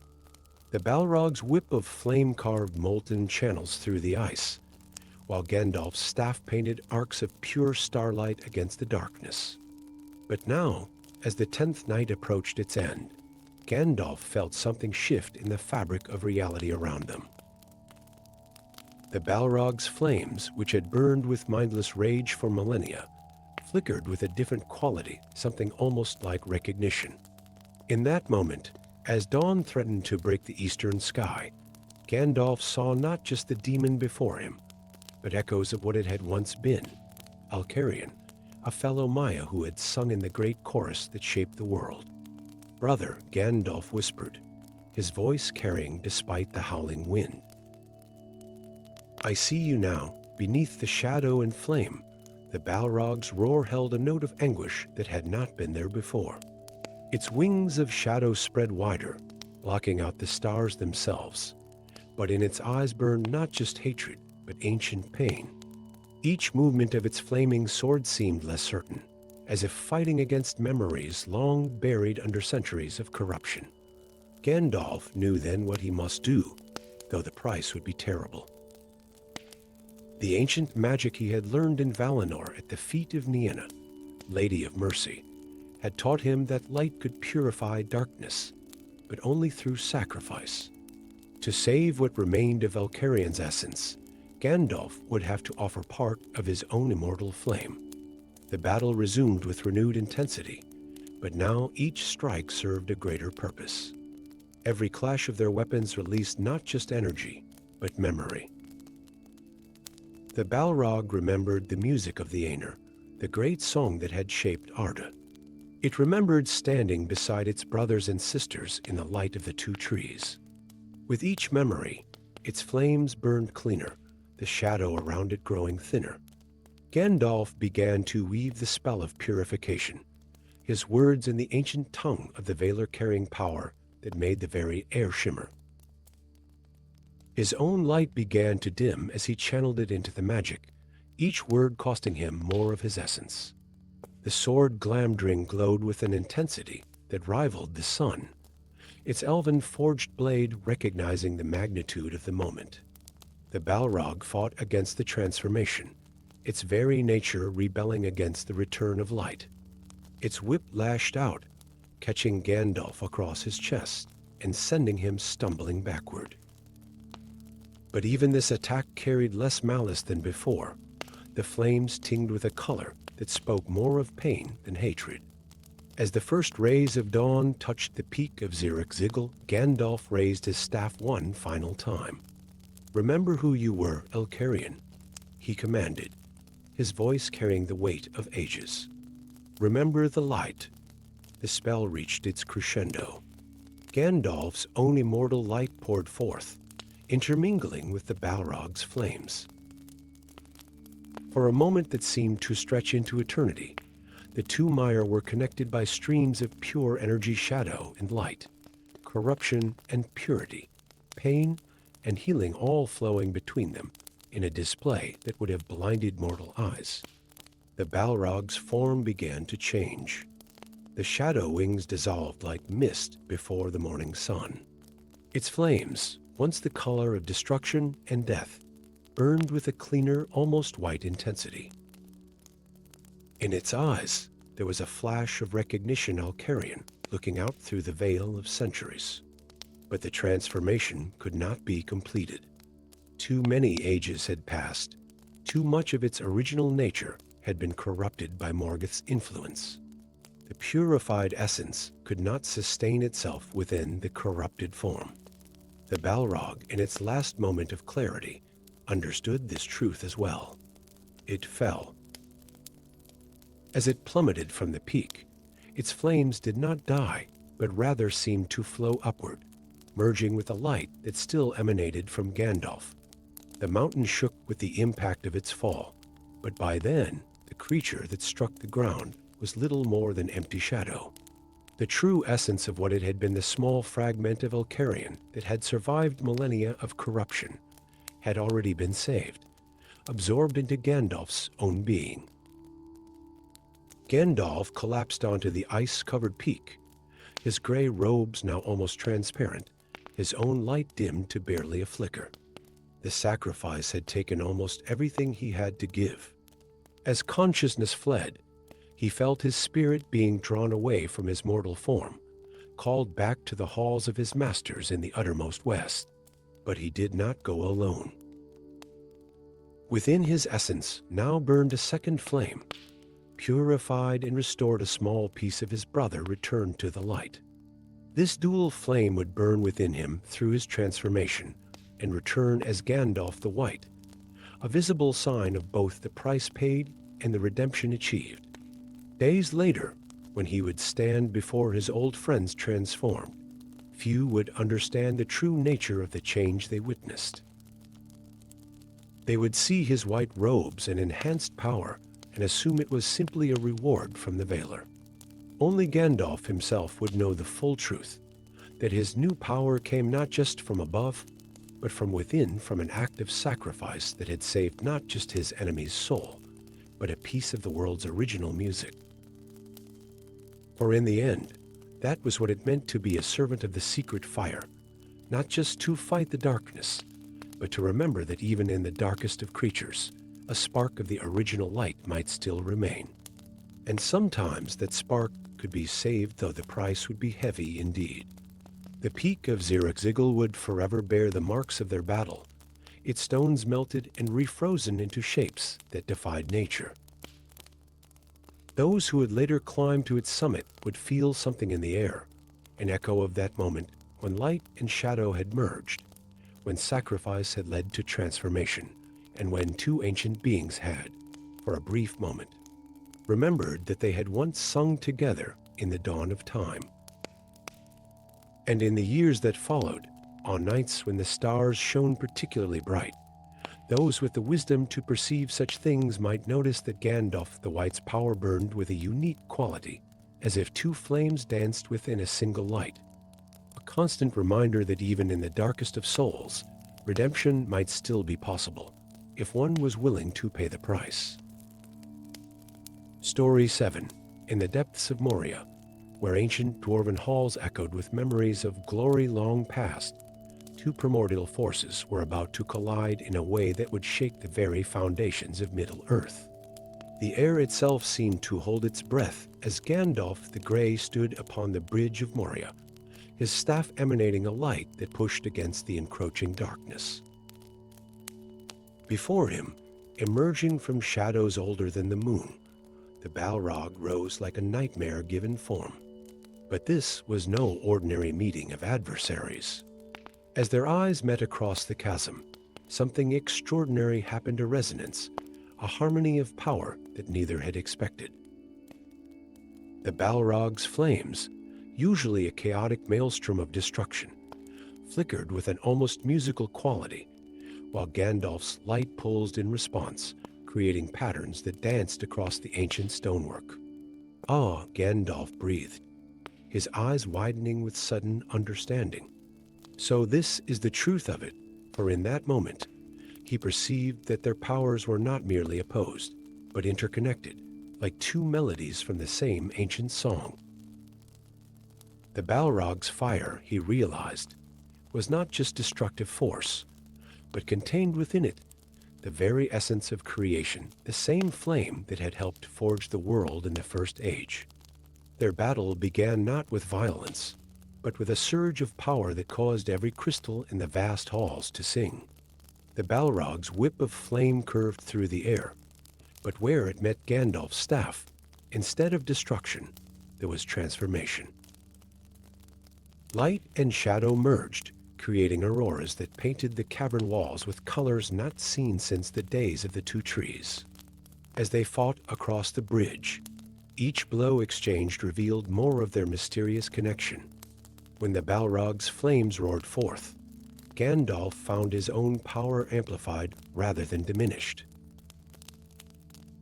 Speaker 1: The Balrog's whip of flame-carved molten channels through the ice, while Gandalf's staff painted arcs of pure starlight against the darkness. But now, as the 10th night approached its end, Gandalf felt something shift in the fabric of reality around them. The Balrog's flames, which had burned with mindless rage for millennia, flickered with a different quality, something almost like recognition. In that moment, as dawn threatened to break the eastern sky, Gandalf saw not just the demon before him, but echoes of what it had once been, Alcarion, a fellow Maiar who had sung in the great chorus that shaped the world. "Brother," Gandalf whispered, his voice carrying despite the howling wind. "I see you now, beneath the shadow and flame." The Balrog's roar held a note of anguish that had not been there before. Its wings of shadow spread wider, blocking out the stars themselves. But in its eyes burned not just hatred, but ancient pain. Each movement of its flaming sword seemed less certain, as if fighting against memories long buried under centuries of corruption. Gandalf knew then what he must do, though the price would be terrible. The ancient magic he had learned in Valinor at the feet of Nienna, Lady of Mercy, had taught him that light could purify darkness, but only through sacrifice. To save what remained of Alcarion's essence, Gandalf would have to offer part of his own immortal flame. The battle resumed with renewed intensity, but now each strike served a greater purpose. Every clash of their weapons released not just energy, but memory. The Balrog remembered the music of the Aenir, the great song that had shaped Arda. It remembered standing beside its brothers and sisters in the light of the two trees. With each memory, its flames burned cleaner, the shadow around it growing thinner. Gandalf began to weave the spell of purification, his words in the ancient tongue of the Valar carrying power that made the very air shimmer. His own light began to dim as he channeled it into the magic, each word costing him more of his essence. The sword Glamdring glowed with an intensity that rivaled the sun, its elven forged blade recognizing the magnitude of the moment. The Balrog fought against the transformation, its very nature rebelling against the return of light. Its whip lashed out, catching Gandalf across his chest. and sending him stumbling backward. But even this attack carried less malice than before. The flames tinged with a color that spoke more of pain than hatred. As the first rays of dawn touched the peak of Zirek-Zigil, Gandalf raised his staff one final time. "Remember who you were, Elcarian," he commanded, his voice carrying the weight of ages. "Remember the light." The spell reached its crescendo. Gandalf's own immortal light poured forth, intermingling with the Balrog's flames. For a moment that seemed to stretch into eternity, the two Mire were connected by streams of pure energy, shadow and light, corruption and purity, pain and healing, all flowing between them in a display that would have blinded mortal eyes. The Balrog's form began to change. The shadow wings dissolved like mist before the morning sun. Its flames, once the color of destruction and death, burned with a cleaner, almost white intensity. In its eyes, there was a flash of recognition, Elcarian, looking out through the veil of centuries. But the transformation could not be completed. Too many ages had passed. Too much of its original nature had been corrupted by Morgoth's influence. The purified essence could not sustain itself within the corrupted form. The Balrog, in its last moment of clarity, understood this truth as well. It fell. As it plummeted from the peak, its flames did not die, but rather seemed to flow upward, merging with the light that still emanated from Gandalf. The mountain shook with the impact of its fall, but by then, the creature that struck the ground was little more than empty shadow. The true essence of what it had been, the small fragment of Elcarian that had survived millennia of corruption, had already been saved, absorbed into Gandalf's own being. Gandalf collapsed onto the ice-covered peak, his gray robes now almost transparent, his own light dimmed to barely a flicker. The sacrifice had taken almost everything he had to give. As consciousness fled, he felt his spirit being drawn away from his mortal form, called back to the halls of his masters in the uttermost west. But he did not go alone. Within his essence now burned a second flame. Purified and restored, a small piece of his brother returned to the light. This dual flame would burn within him through his transformation and return as Gandalf the White, a visible sign of both the price paid and the redemption achieved. Days later, when he would stand before his old friends transformed, few would understand the true nature of the change they witnessed. They would see his white robes and enhanced power and assume it was simply a reward from the Veiler. Only Gandalf himself would know the full truth, that his new power came not just from above, but from within, from an act of sacrifice that had saved not just his enemy's soul, but a piece of the world's original music. For in the end, that was what it meant to be a servant of the secret fire, not just to fight the darkness, but to remember that even in the darkest of creatures, a spark of the original light might still remain. And sometimes that spark could be saved, though the price would be heavy indeed. The peak of Zirek-Zigil would forever bear the marks of their battle, its stones melted and refrozen into shapes that defied nature. Those who would later climb to its summit would feel something in the air, an echo of that moment when light and shadow had merged, when sacrifice had led to transformation, and when two ancient beings had, for a brief moment, remembered that they had once sung together in the dawn of time. And in the years that followed, on nights when the stars shone particularly bright, those with the wisdom to perceive such things might notice that Gandalf the White's power burned with a unique quality, as if two flames danced within a single light. A constant reminder that even in the darkest of souls, redemption might still be possible, if one was willing to pay the price. Story 7. In the depths of Moria, where ancient dwarven halls echoed with memories of glory long past, two primordial forces were about to collide in a way that would shake the very foundations of Middle-earth. The air itself seemed to hold its breath as Gandalf the Grey stood upon the bridge of Moria, his staff emanating a light that pushed against the encroaching darkness. Before him, emerging from shadows older than the moon, the Balrog rose like a nightmare given form. But this was no ordinary meeting of adversaries. As their eyes met across the chasm, something extraordinary happened to resonance, a harmony of power that neither had expected. The Balrog's flames, usually a chaotic maelstrom of destruction, flickered with an almost musical quality, while Gandalf's light pulsed in response, creating patterns that danced across the ancient stonework. "Ah," Gandalf breathed, his eyes widening with sudden understanding. So this is the truth of it, for in that moment, he perceived that their powers were not merely opposed, but interconnected, like two melodies from the same ancient song. The Balrog's fire, he realized, was not just destructive force, but contained within it the very essence of creation, the same flame that had helped forge the world in the First Age. Their battle began not with violence, but with a surge of power that caused every crystal in the vast halls to sing. The Balrog's whip of flame curved through the air, but where it met Gandalf's staff, instead of destruction, there was transformation. Light and shadow merged, creating auroras that painted the cavern walls with colors not seen since the days of the two trees. As they fought across the bridge, each blow exchanged revealed more of their mysterious connection. When the Balrog's flames roared forth, Gandalf found his own power amplified rather than diminished.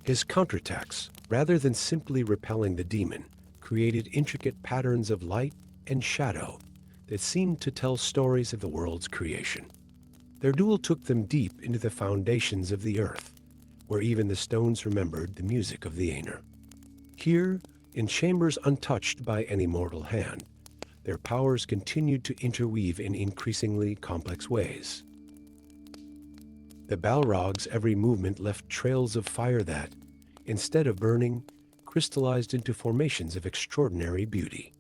Speaker 1: His counterattacks, rather than simply repelling the demon, created intricate patterns of light and shadow that seemed to tell stories of the world's creation. Their duel took them deep into the foundations of the earth, where even the stones remembered the music of the Aenir. Here, in chambers untouched by any mortal hand, their powers continued to interweave in increasingly complex ways. The Balrog's every movement left trails of fire that, instead of burning, crystallized into formations of extraordinary beauty.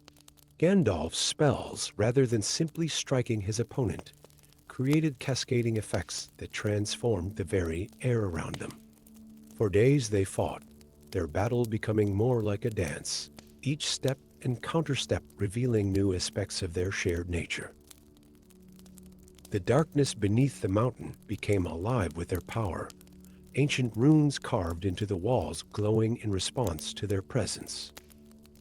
Speaker 1: Gandalf's spells, rather than simply striking his opponent, created cascading effects that transformed the very air around them. For days they fought, their battle becoming more like a dance, each step and counterstep revealing new aspects of their shared nature. The darkness beneath the mountain became alive with their power, ancient runes carved into the walls glowing in response to their presence.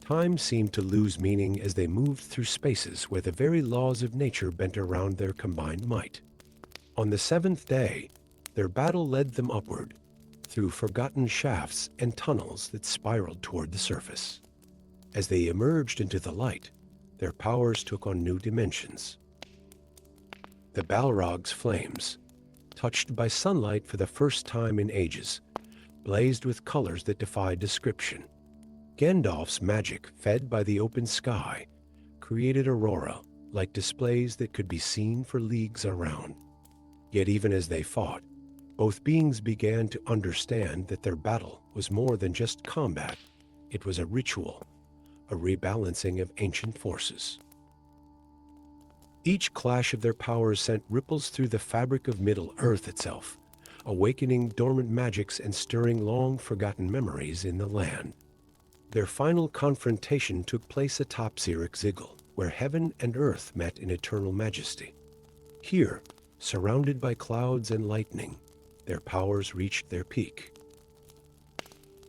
Speaker 1: Time seemed to lose meaning as they moved through spaces where the very laws of nature bent around their combined might. On the seventh day, their battle led them upward, through forgotten shafts and tunnels that spiraled toward the surface. As they emerged into the light, their powers took on new dimensions. The Balrog's flames, touched by sunlight for the first time in ages, blazed with colors that defied description. Gandalf's magic, fed by the open sky, created aurora, like displays that could be seen for leagues around. Yet even as they fought, both beings began to understand that their battle was more than just combat. It was a ritual, a rebalancing of ancient forces. Each clash of their powers sent ripples through the fabric of Middle-earth itself, awakening dormant magics and stirring long-forgotten memories in the land. Their final confrontation took place atop Zirak-Zigil, where heaven and earth met in eternal majesty. Here, surrounded by clouds and lightning, their powers reached their peak.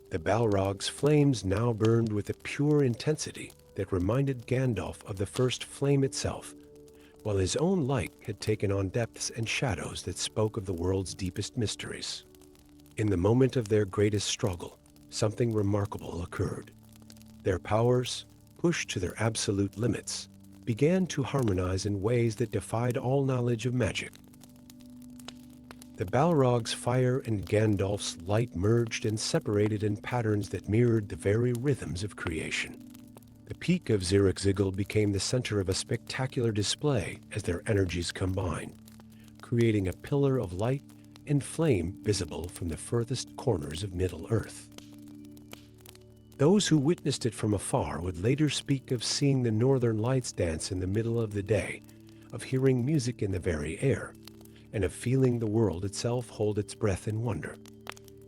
Speaker 1: The Balrog's flames now burned with a pure intensity that reminded Gandalf of the first flame itself, while his own light had taken on depths and shadows that spoke of the world's deepest mysteries. In the moment of their greatest struggle, something remarkable occurred. Their powers, pushed to their absolute limits, began to harmonize in ways that defied all knowledge of magic. The Balrog's fire and Gandalf's light merged and separated in patterns that mirrored the very rhythms of creation. The peak of Zirak-Zigil became the center of a spectacular display as their energies combined, creating a pillar of light and flame visible from the furthest corners of Middle-earth. Those who witnessed it from afar would later speak of seeing the northern lights dance in the middle of the day, of hearing music in the very air, and of feeling the world itself hold its breath in wonder.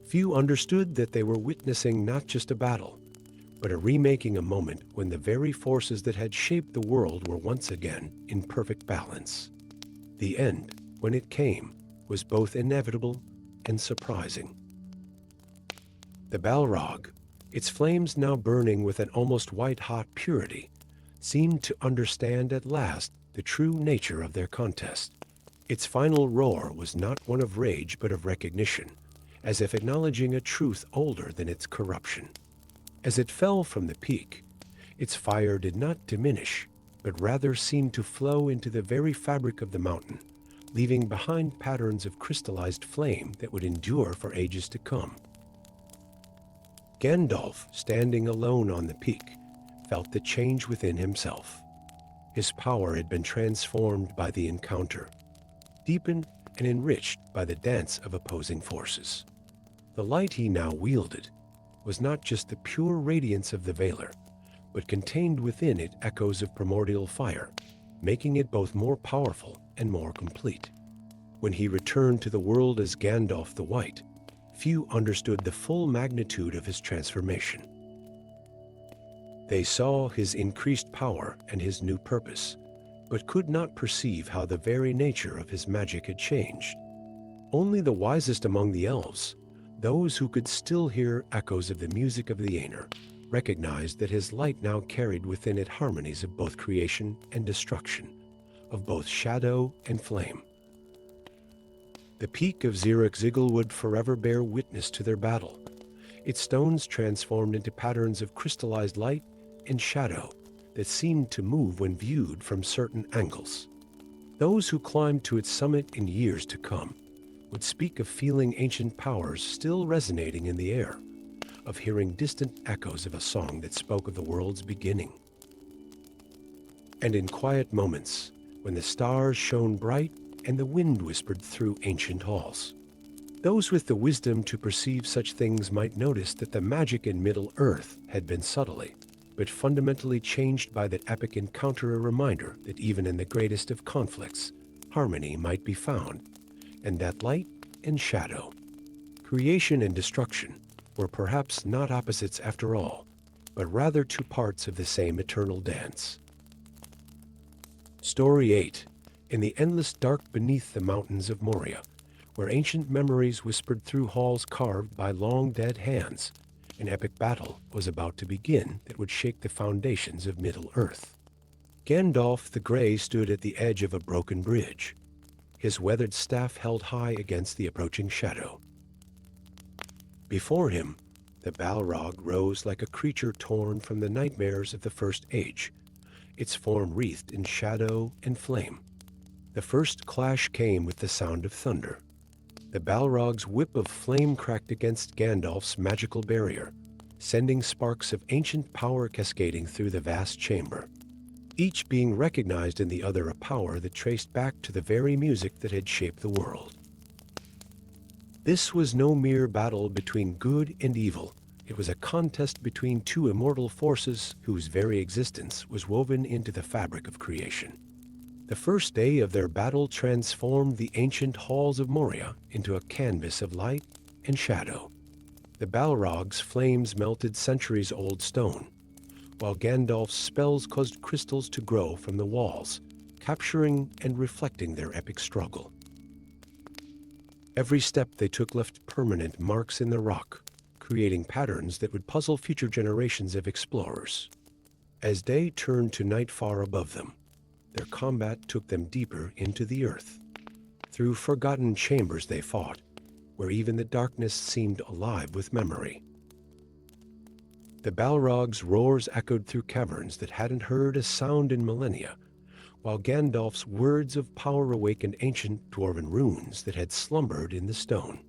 Speaker 1: Few understood that they were witnessing not just a battle, but a remaking, a moment when the very forces that had shaped the world were once again in perfect balance. The end, when it came, was both inevitable and surprising. The Balrog, its flames now burning with an almost white-hot purity, seemed to understand at last the true nature of their contest. Its final roar was not one of rage but of recognition, as if acknowledging a truth older than its corruption. As it fell from the peak, its fire did not diminish, but rather seemed to flow into the very fabric of the mountain, leaving behind patterns of crystallized flame that would endure for ages to come. Gandalf, standing alone on the peak, felt the change within himself. His power had been transformed by the encounter, deepened and enriched by the dance of opposing forces. The light he now wielded was not just the pure radiance of the Veiler, but contained within it echoes of primordial fire, making it both more powerful and more complete. When he returned to the world as Gandalf the White, few understood the full magnitude of his transformation. They saw his increased power and his new purpose, but could not perceive how the very nature of his magic had changed. Only the wisest among the elves, those who could still hear echoes of the music of the Aenir, recognized that his light now carried within it harmonies of both creation and destruction, of both shadow and flame. The peak of Zirak-Zigil would forever bear witness to their battle, its stones transformed into patterns of crystallized light and shadow that seemed to move when viewed from certain angles. Those who climbed to its summit in years to come would speak of feeling ancient powers still resonating in the air, of hearing distant echoes of a song that spoke of the world's beginning. And in quiet moments, when the stars shone bright and the wind whispered through ancient halls, those with the wisdom to perceive such things might notice that the magic in Middle-earth had been subtly, but fundamentally changed by that epic encounter, a reminder that even in the greatest of conflicts, harmony might be found, and that light and shadow, creation and destruction, were perhaps not opposites after all, but rather two parts of the same eternal dance. Story 8. In the endless dark beneath the mountains of Moria, where ancient memories whispered through halls carved by long-dead hands, an epic battle was about to begin that would shake the foundations of Middle-earth. Gandalf the Grey stood at the edge of a broken bridge, his weathered staff held high against the approaching shadow. Before him, the Balrog rose like a creature torn from the nightmares of the First Age, its form wreathed in shadow and flame. The first clash came with the sound of thunder. The Balrog's whip of flame cracked against Gandalf's magical barrier, sending sparks of ancient power cascading through the vast chamber, each being recognized in the other a power that traced back to the very music that had shaped the world. This was no mere battle between good and evil. It was a contest between two immortal forces whose very existence was woven into the fabric of creation. The first day of their battle transformed the ancient halls of Moria into a canvas of light and shadow. The Balrog's flames melted centuries-old stone, while Gandalf's spells caused crystals to grow from the walls, capturing and reflecting their epic struggle. Every step they took left permanent marks in the rock, creating patterns that would puzzle future generations of explorers. As day turned to night far above them, their combat took them deeper into the earth. Through forgotten chambers they fought, where even the darkness seemed alive with memory. The Balrog's roars echoed through caverns that hadn't heard a sound in millennia, while Gandalf's words of power awakened ancient dwarven runes that had slumbered in the stone.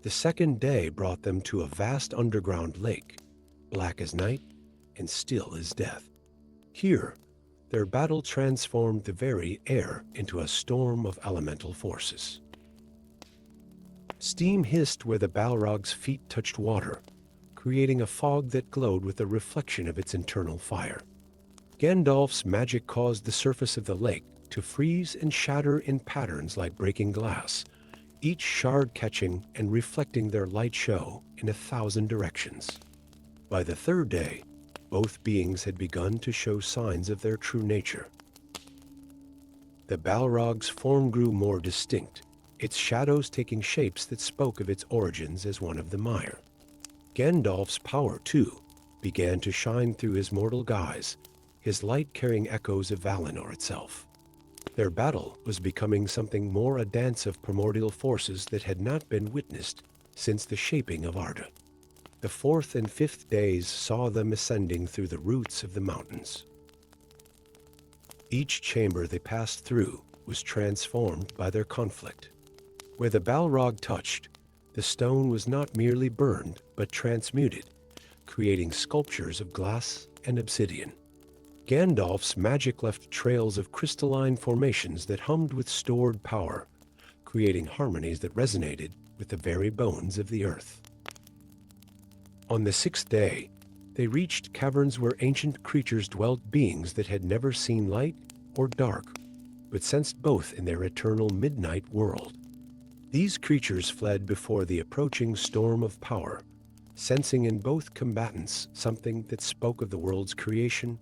Speaker 1: The second day brought them to a vast underground lake, black as night and still as death. Here, their battle transformed the very air into a storm of elemental forces. Steam hissed where the Balrog's feet touched water, creating a fog that glowed with a reflection of its internal fire. Gandalf's magic caused the surface of the lake to freeze and shatter in patterns like breaking glass, each shard catching and reflecting their light show in 1,000 directions. By the third day, both beings had begun to show signs of their true nature. The Balrog's form grew more distinct, its shadows taking shapes that spoke of its origins as one of the Mire. Gandalf's power, too, began to shine through his mortal guise, his light carrying echoes of Valinor itself. Their battle was becoming something more a dance of primordial forces that had not been witnessed since the shaping of Arda. The fourth and fifth days saw them ascending through the roots of the mountains. Each chamber they passed through was transformed by their conflict. Where the Balrog touched, the stone was not merely burned, but transmuted, creating sculptures of glass and obsidian. Gandalf's magic left trails of crystalline formations that hummed with stored power, creating harmonies that resonated with the very bones of the earth. On the sixth day, they reached caverns where ancient creatures dwelt, beings that had never seen light or dark, but sensed both in their eternal midnight world. These creatures fled before the approaching storm of power, sensing in both combatants something that spoke of the world's creation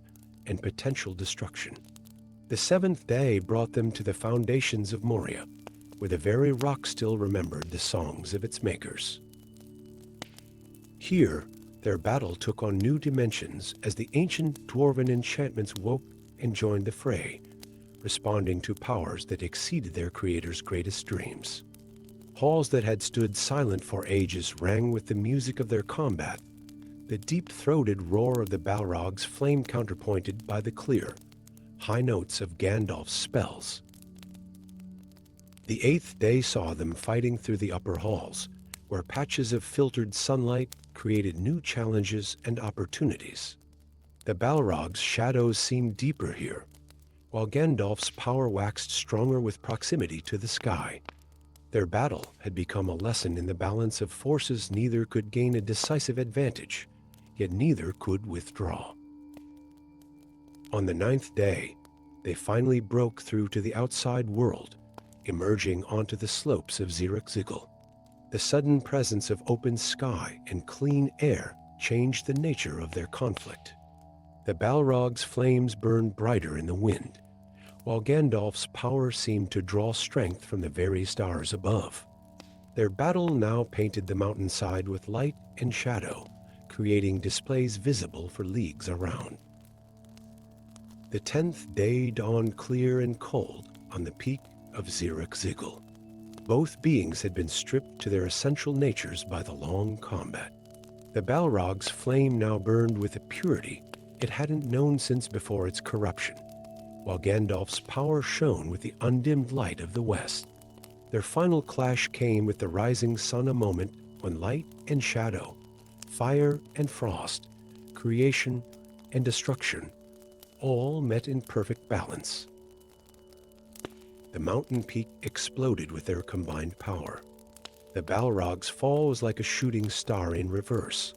Speaker 1: and potential destruction. The seventh day brought them to the foundations of Moria, where the very rock still remembered the songs of its makers. Here, their battle took on new dimensions as the ancient dwarven enchantments woke and joined the fray, responding to powers that exceeded their creators' greatest dreams. Halls that had stood silent for ages rang with the music of their combat, the deep-throated roar of the Balrogs flame counterpointed by the clear, high notes of Gandalf's spells. The eighth day saw them fighting through the upper halls, where patches of filtered sunlight created new challenges and opportunities. The Balrog's shadows seemed deeper here, while Gandalf's power waxed stronger with proximity to the sky. Their battle had become a lesson in the balance of forces. Neither could gain a decisive advantage, yet neither could withdraw. On the ninth day, they finally broke through to the outside world, emerging onto the slopes of Zirrikzigil. The sudden presence of open sky and clean air changed the nature of their conflict. The Balrog's flames burned brighter in the wind, while Gandalf's power seemed to draw strength from the very stars above. Their battle now painted the mountainside with light and shadow, creating displays visible for leagues around. The 10th day dawned clear and cold on the peak of Zirrikzigil. Both beings had been stripped to their essential natures by the long combat. The Balrog's flame now burned with a purity it hadn't known since before its corruption, while Gandalf's power shone with the undimmed light of the west. Their final clash came with the rising sun, a moment when light and shadow, fire and frost, creation and destruction, all met in perfect balance. The mountain peak exploded with their combined power. The Balrog's fall was like a shooting star in reverse,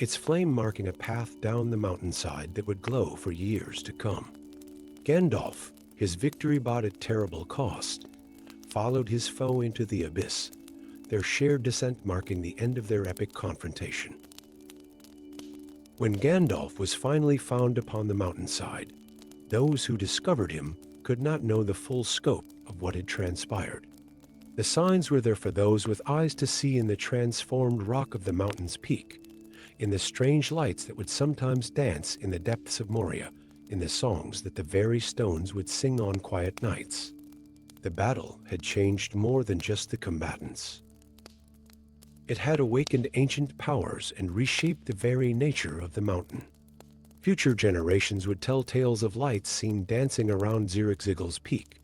Speaker 1: its flame marking a path down the mountainside that would glow for years to come. Gandalf, his victory bought at terrible cost, followed his foe into the abyss, their shared descent marking the end of their epic confrontation. When Gandalf was finally found upon the mountainside, those who discovered him could not know the full scope of what had transpired. The signs were there for those with eyes to see in the transformed rock of the mountain's peak, in the strange lights that would sometimes dance in the depths of Moria, in the songs that the very stones would sing on quiet nights. The battle had changed more than just the combatants. It had awakened ancient powers and reshaped the very nature of the mountain. Future generations would tell tales of lights seen dancing around Zirrikzigil's peak,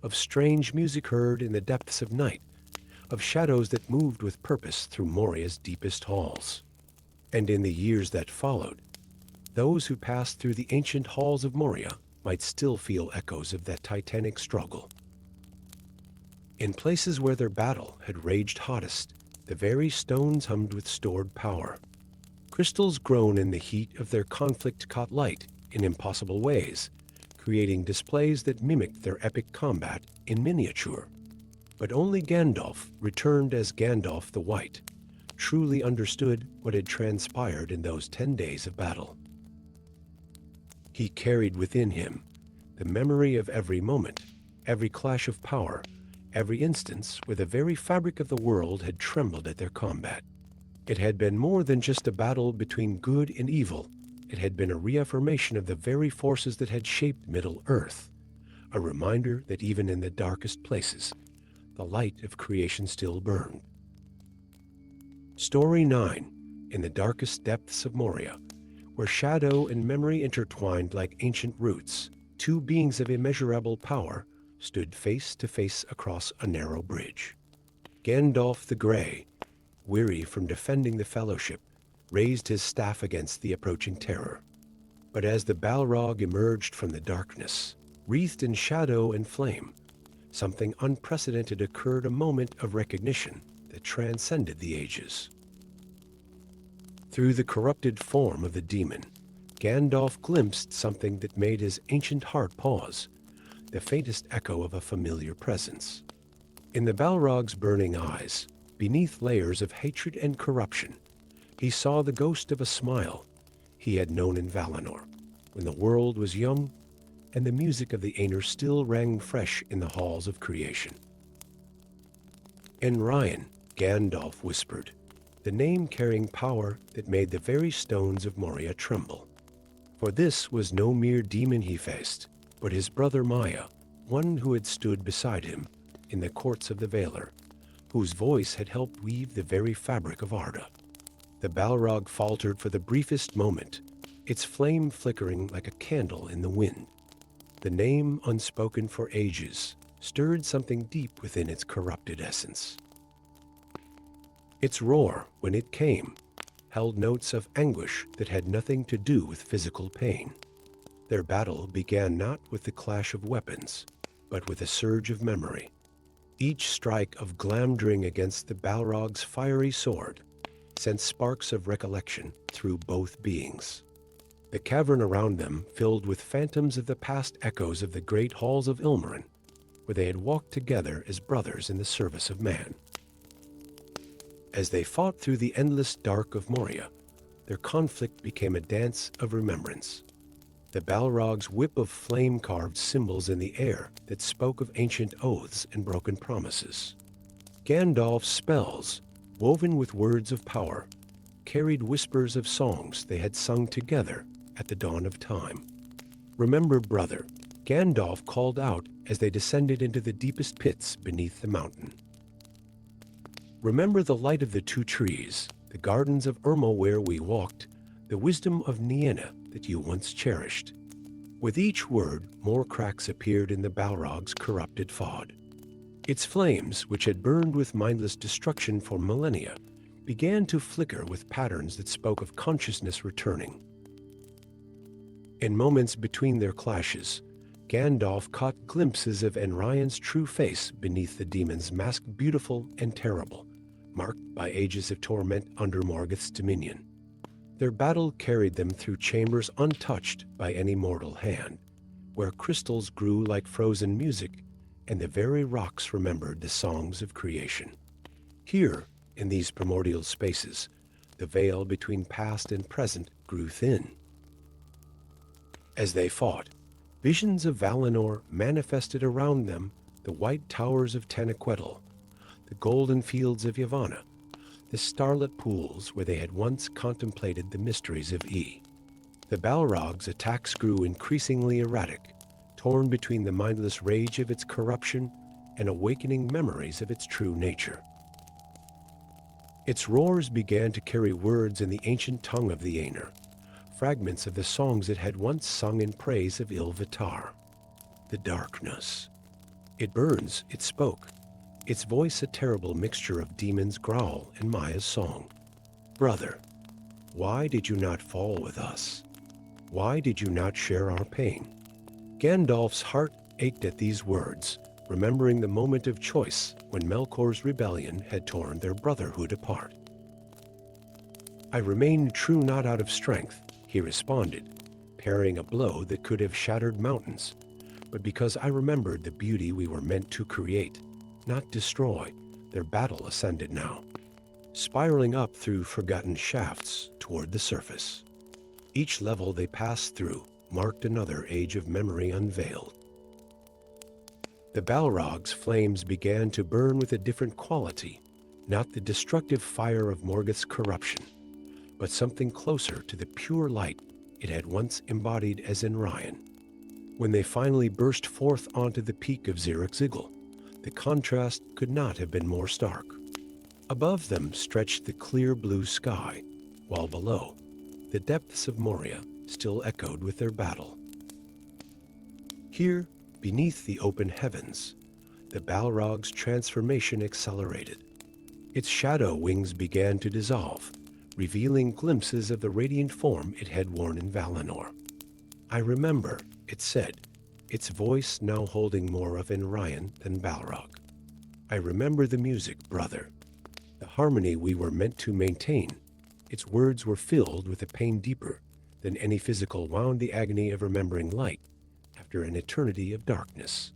Speaker 1: of strange music heard in the depths of night, of shadows that moved with purpose through Moria's deepest halls. And in the years that followed, those who passed through the ancient halls of Moria might still feel echoes of that titanic struggle. In places where their battle had raged hottest, the very stones hummed with stored power. Crystals grown in the heat of their conflict caught light in impossible ways, creating displays that mimicked their epic combat in miniature. But only Gandalf, returned as Gandalf the White, truly understood what had transpired in those 10 days of battle. He carried within him the memory of every moment, every clash of power, every instance where the very fabric of the world had trembled at their combat. It had been more than just a battle between good and evil. It had been a reaffirmation of the very forces that had shaped Middle-earth, a reminder that even in the darkest places, the light of creation still burned. Story 9, in the darkest depths of Moria, where shadow and memory intertwined like ancient roots, two beings of immeasurable power stood face to face across a narrow bridge. Gandalf the Grey, weary from defending the Fellowship, raised his staff against the approaching terror. But as the Balrog emerged from the darkness, wreathed in shadow and flame, something unprecedented occurred, a moment of recognition that transcended the ages. Through the corrupted form of the demon, Gandalf glimpsed something that made his ancient heart pause, the faintest echo of a familiar presence. In the Balrog's burning eyes, beneath layers of hatred and corruption, he saw the ghost of a smile he had known in Valinor, when the world was young and the music of the Aenir still rang fresh in the halls of creation. Enryan, Gandalf whispered, the name carrying power that made the very stones of Moria tremble. For this was no mere demon he faced, but his brother Maya, one who had stood beside him in the courts of the Valar, whose voice had helped weave the very fabric of Arda. The Balrog faltered for the briefest moment, its flame flickering like a candle in the wind. The name, unspoken for ages, stirred something deep within its corrupted essence. Its roar, when it came, held notes of anguish that had nothing to do with physical pain. Their battle began not with the clash of weapons, but with a surge of memory. Each strike of Glamdring against the Balrog's fiery sword sent sparks of recollection through both beings. The cavern around them filled with phantoms of the past, echoes of the great halls of Ilmarin, where they had walked together as brothers in the service of man. As they fought through the endless dark of Moria, their conflict became a dance of remembrance. The Balrog's whip of flame carved symbols in the air that spoke of ancient oaths and broken promises. Gandalf's spells, woven with words of power, carried whispers of songs they had sung together at the dawn of time. Remember, brother, Gandalf called out as they descended into the deepest pits beneath the mountain. Remember the light of the two trees, the gardens of Irma where we walked, the wisdom of Nienna that you once cherished. With each word, more cracks appeared in the Balrog's corrupted faud. Its flames, which had burned with mindless destruction for millennia, began to flicker with patterns that spoke of consciousness returning. In moments between their clashes, Gandalf caught glimpses of Enryan's true face beneath the demon's mask, beautiful and terrible, marked by ages of torment under Morgoth's dominion. Their battle carried them through chambers untouched by any mortal hand, where crystals grew like frozen music and the very rocks remembered the songs of creation. Here, in these primordial spaces, the veil between past and present grew thin. As they fought, visions of Valinor manifested around them, the white towers of Tanaquetil, the golden fields of Yavanna, the starlit pools where they had once contemplated the mysteries of E. The Balrog's attacks grew increasingly erratic, torn between the mindless rage of its corruption and awakening memories of its true nature. Its roars began to carry words in the ancient tongue of the Aenir, fragments of the songs it had once sung in praise of Ilvatar. The darkness. It burns, it spoke, its voice a terrible mixture of demon's growl and Maya's song. Brother, why did you not fall with us? Why did you not share our pain? Gandalf's heart ached at these words, remembering the moment of choice when Melkor's rebellion had torn their brotherhood apart. "I remain true not out of strength," he responded, parrying a blow that could have shattered mountains, "but because I remembered the beauty we were meant to create, not destroy." Their battle ascended now, spiraling up through forgotten shafts toward the surface. Each level they passed through marked another age of memory unveiled. The Balrog's flames began to burn with a different quality, not the destructive fire of Morgoth's corruption, but something closer to the pure light it had once embodied as in Ryan. When they finally burst forth onto the peak of Zirrix-Ziggle, the contrast could not have been more stark. Above them stretched the clear blue sky, while below, the depths of Moria still echoed with their battle. Here, beneath the open heavens, the Balrog's transformation accelerated. Its shadow wings began to dissolve, revealing glimpses of the radiant form it had worn in Valinor. "I remember," it said, its voice now holding more of Ryan than Balrog. "I remember the music, brother. The harmony we were meant to maintain." Its words were filled with a pain deeper than any physical wound the agony of remembering light after an eternity of darkness.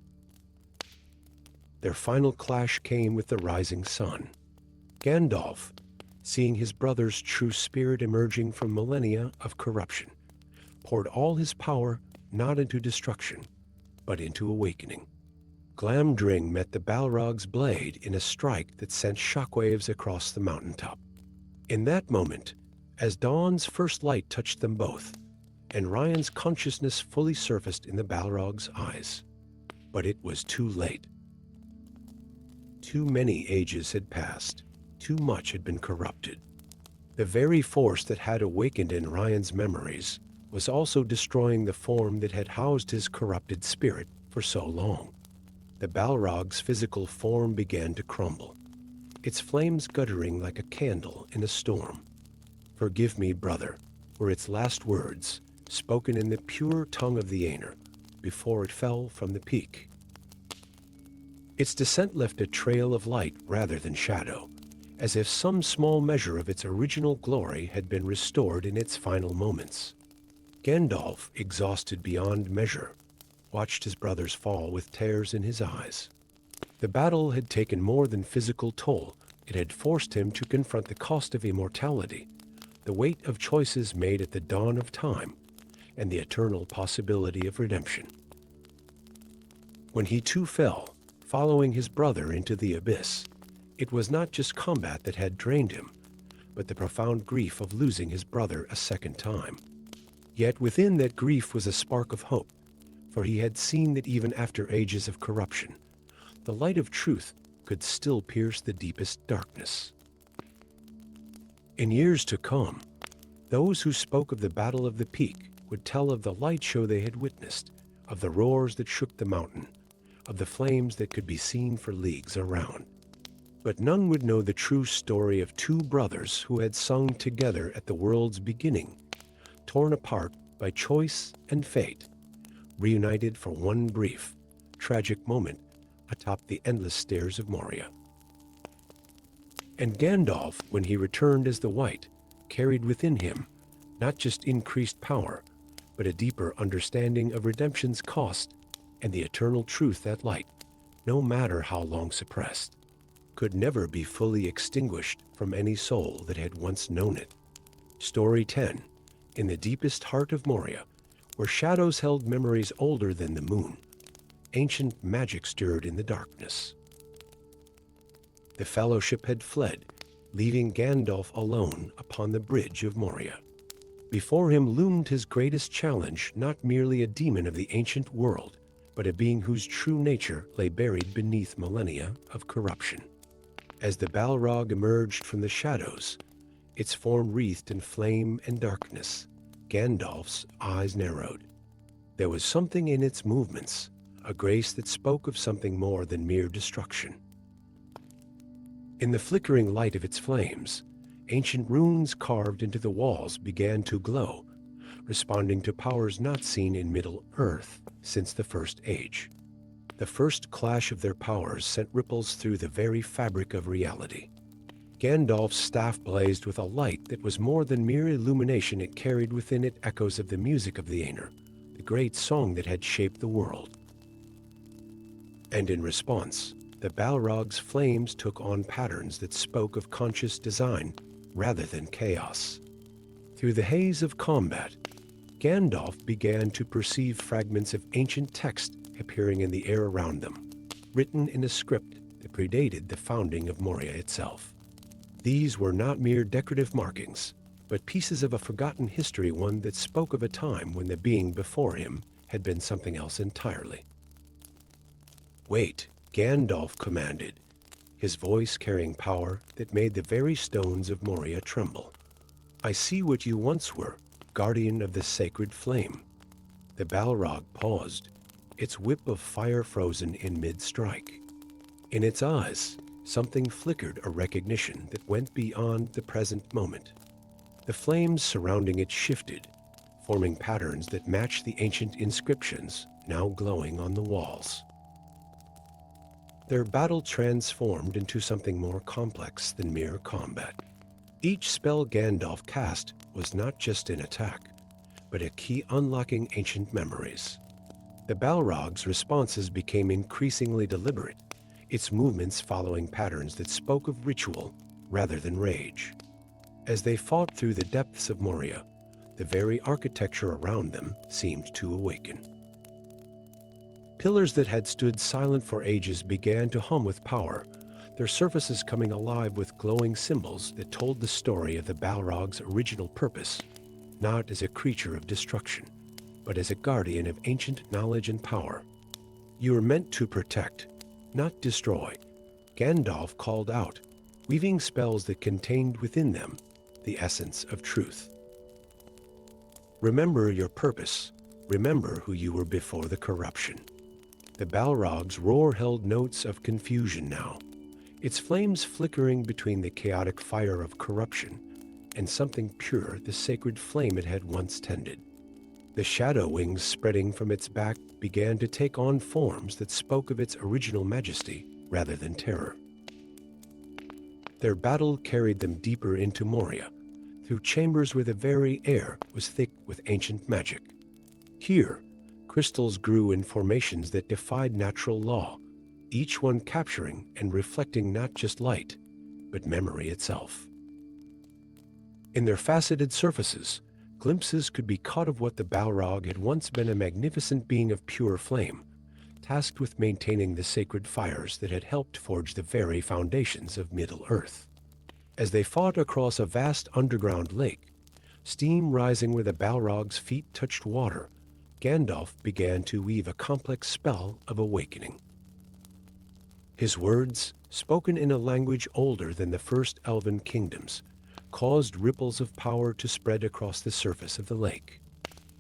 Speaker 1: Their final clash came with the rising sun. Gandalf, seeing his brother's true spirit emerging from millennia of corruption, poured all his power not into destruction, but into awakening. Glamdring met the Balrog's blade in a strike that sent shockwaves across the mountaintop. In that moment, as dawn's first light touched them both, and Ryan's consciousness fully surfaced in the Balrog's eyes. But it was too late. Too many ages had passed. Too much had been corrupted. The very force that had awakened in Ryan's memories was also destroying the form that had housed his corrupted spirit for so long. The Balrog's physical form began to crumble, its flames guttering like a candle in a storm. "Forgive me, brother," were its last words, spoken in the pure tongue of the Aenir, before it fell from the peak. Its descent left a trail of light rather than shadow, as if some small measure of its original glory had been restored in its final moments. Gandalf, exhausted beyond measure, watched his brothers fall with tears in his eyes. The battle had taken more than physical toll. It had forced him to confront the cost of immortality, the weight of choices made at the dawn of time, and the eternal possibility of redemption. When he too fell, following his brother into the abyss, it was not just combat that had drained him, but the profound grief of losing his brother a second time. Yet within that grief was a spark of hope, for he had seen that even after ages of corruption, the light of truth could still pierce the deepest darkness. In years to come, those who spoke of the Battle of the Peak would tell of the light show they had witnessed, of the roars that shook the mountain, of the flames that could be seen for leagues around. But none would know the true story of two brothers who had sung together at the world's beginning, torn apart by choice and fate, reunited for one brief, tragic moment atop the endless stairs of Moria. And Gandalf, when he returned as the White, carried within him not just increased power, but a deeper understanding of redemption's cost and the eternal truth that light, no matter how long suppressed, could never be fully extinguished from any soul that had once known it. Story 10. In the deepest heart of Moria, where shadows held memories older than the moon, ancient magic stirred in the darkness. The Fellowship had fled, leaving Gandalf alone upon the bridge of Moria. Before him loomed his greatest challenge, not merely a demon of the ancient world, but a being whose true nature lay buried beneath millennia of corruption. As the Balrog emerged from the shadows, its form wreathed in flame and darkness, Gandalf's eyes narrowed. There was something in its movements, a grace that spoke of something more than mere destruction. In the flickering light of its flames, ancient runes carved into the walls began to glow, responding to powers not seen in Middle-earth since the First Age. The first clash of their powers sent ripples through the very fabric of reality. Gandalf's staff blazed with a light that was more than mere illumination. It carried within it echoes of the music of the Aenir, the great song that had shaped the world. And in response, the Balrog's flames took on patterns that spoke of conscious design rather than chaos. Through the haze of combat, Gandalf began to perceive fragments of ancient text appearing in the air around them, written in a script that predated the founding of Moria itself. These were not mere decorative markings, but pieces of a forgotten history, one that spoke of a time when the being before him had been something else entirely. "Wait," Gandalf commanded, his voice carrying power that made the very stones of Moria tremble. "I see what you once were, guardian of the sacred flame." The Balrog paused, its whip of fire frozen in mid-strike. In its eyes, something flickered, a recognition that went beyond the present moment. The flames surrounding it shifted, forming patterns that matched the ancient inscriptions now glowing on the walls. Their battle transformed into something more complex than mere combat. Each spell Gandalf cast was not just an attack, but a key unlocking ancient memories. The Balrog's responses became increasingly deliberate, its movements following patterns that spoke of ritual rather than rage. As they fought through the depths of Moria, the very architecture around them seemed to awaken. Pillars that had stood silent for ages began to hum with power, their surfaces coming alive with glowing symbols that told the story of the Balrog's original purpose, not as a creature of destruction, but as a guardian of ancient knowledge and power. "You are meant to protect, not destroy," Gandalf called out, weaving spells that contained within them the essence of truth. "Remember your purpose. Remember who you were before the corruption." The Balrog's roar held notes of confusion now, its flames flickering between the chaotic fire of corruption and something pure, the sacred flame it had once tended. The shadow wings spreading from its back began to take on forms that spoke of its original majesty rather than terror. Their battle carried them deeper into Moria, through chambers where the very air was thick with ancient magic. Here, crystals grew in formations that defied natural law, each one capturing and reflecting not just light, but memory itself. In their faceted surfaces, glimpses could be caught of what the Balrog had once been, a magnificent being of pure flame, tasked with maintaining the sacred fires that had helped forge the very foundations of Middle-earth. As they fought across a vast underground lake, steam rising where the Balrog's feet touched water, Gandalf began to weave a complex spell of awakening. His words, spoken in a language older than the first elven kingdoms, caused ripples of power to spread across the surface of the lake.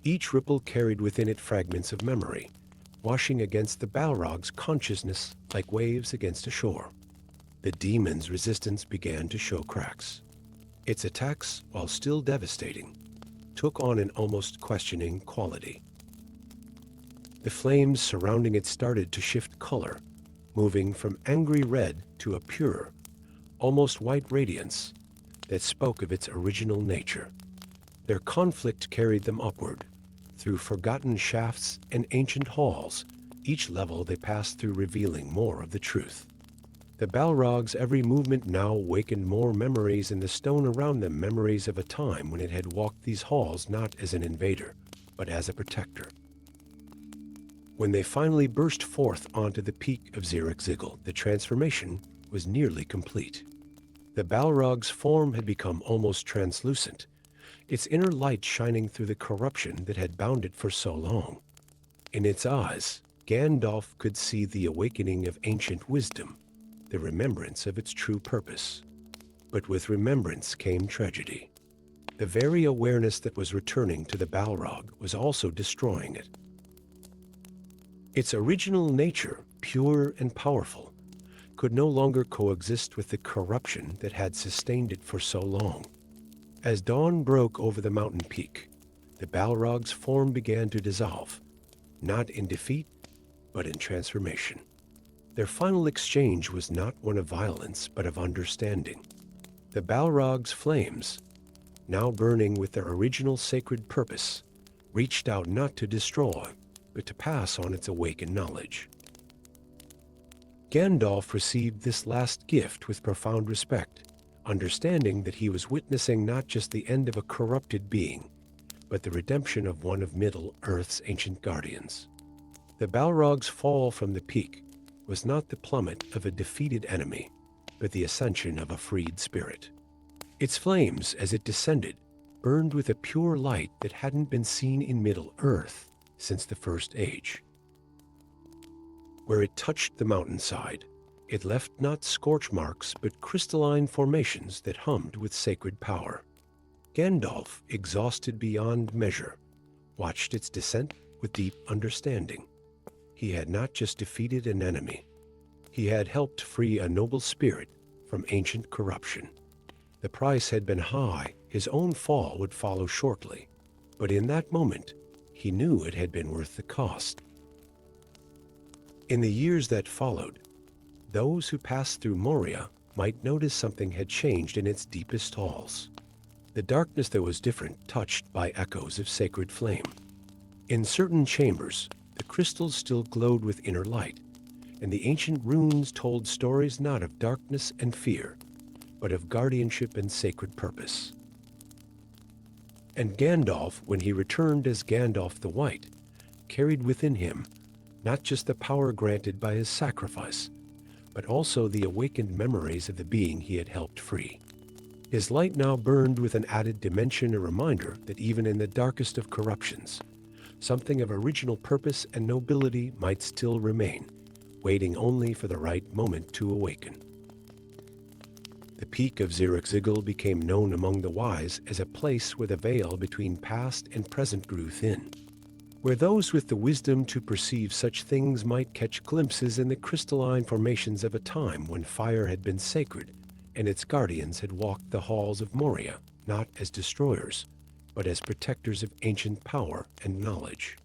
Speaker 1: Each ripple carried within it fragments of memory, washing against the Balrog's consciousness like waves against a shore. The demon's resistance began to show cracks. Its attacks, while still devastating, took on an almost questioning quality. The flames surrounding it started to shift color, moving from angry red to a pure, almost white radiance that spoke of its original nature. Their conflict carried them upward, through forgotten shafts and ancient halls, each level they passed through revealing more of the truth. The Balrog's every movement now awakened more memories in the stone around them, memories of a time when it had walked these halls not as an invader, but as a protector. When they finally burst forth onto the peak of Zirak-Zigil, the transformation was nearly complete. The Balrog's form had become almost translucent, its inner light shining through the corruption that had bound it for so long. In its eyes, Gandalf could see the awakening of ancient wisdom, the remembrance of its true purpose. But with remembrance came tragedy. The very awareness that was returning to the Balrog was also destroying it. Its original nature, pure and powerful, could no longer coexist with the corruption that had sustained it for so long. As dawn broke over the mountain peak, the Balrog's form began to dissolve, not in defeat, but in transformation. Their final exchange was not one of violence, but of understanding. The Balrog's flames, now burning with their original sacred purpose, reached out not to destroy, but to pass on its awakened knowledge. Gandalf received this last gift with profound respect, understanding that he was witnessing not just the end of a corrupted being, but the redemption of one of Middle-earth's ancient guardians. The Balrog's fall from the peak was not the plummet of a defeated enemy, but the ascension of a freed spirit. Its flames, as it descended, burned with a pure light that hadn't been seen in Middle-earth since the First Age. Where it touched the mountainside, it left not scorch marks but crystalline formations that hummed with sacred power. Gandalf, exhausted beyond measure, watched its descent with deep understanding. He had not just defeated an enemy, he had helped free a noble spirit from ancient corruption. The price had been high, his own fall would follow shortly, but in that moment, he knew it had been worth the cost. In the years that followed, those who passed through Moria might notice something had changed in its deepest halls. The darkness that was different, touched by echoes of sacred flame. In certain chambers, the crystals still glowed with inner light, and the ancient runes told stories not of darkness and fear, but of guardianship and sacred purpose. And Gandalf, when he returned as Gandalf the White, carried within him not just the power granted by his sacrifice, but also the awakened memories of the being he had helped free. His light now burned with an added dimension, a reminder that even in the darkest of corruptions, something of original purpose and nobility might still remain, waiting only for the right moment to awaken. The peak of Zirrikzigil became known among the wise as a place where the veil between past and present grew thin, where those with the wisdom to perceive such things might catch glimpses in the crystalline formations of a time when fire had been sacred and its guardians had walked the halls of Moria, not as destroyers, but as protectors of ancient power and knowledge.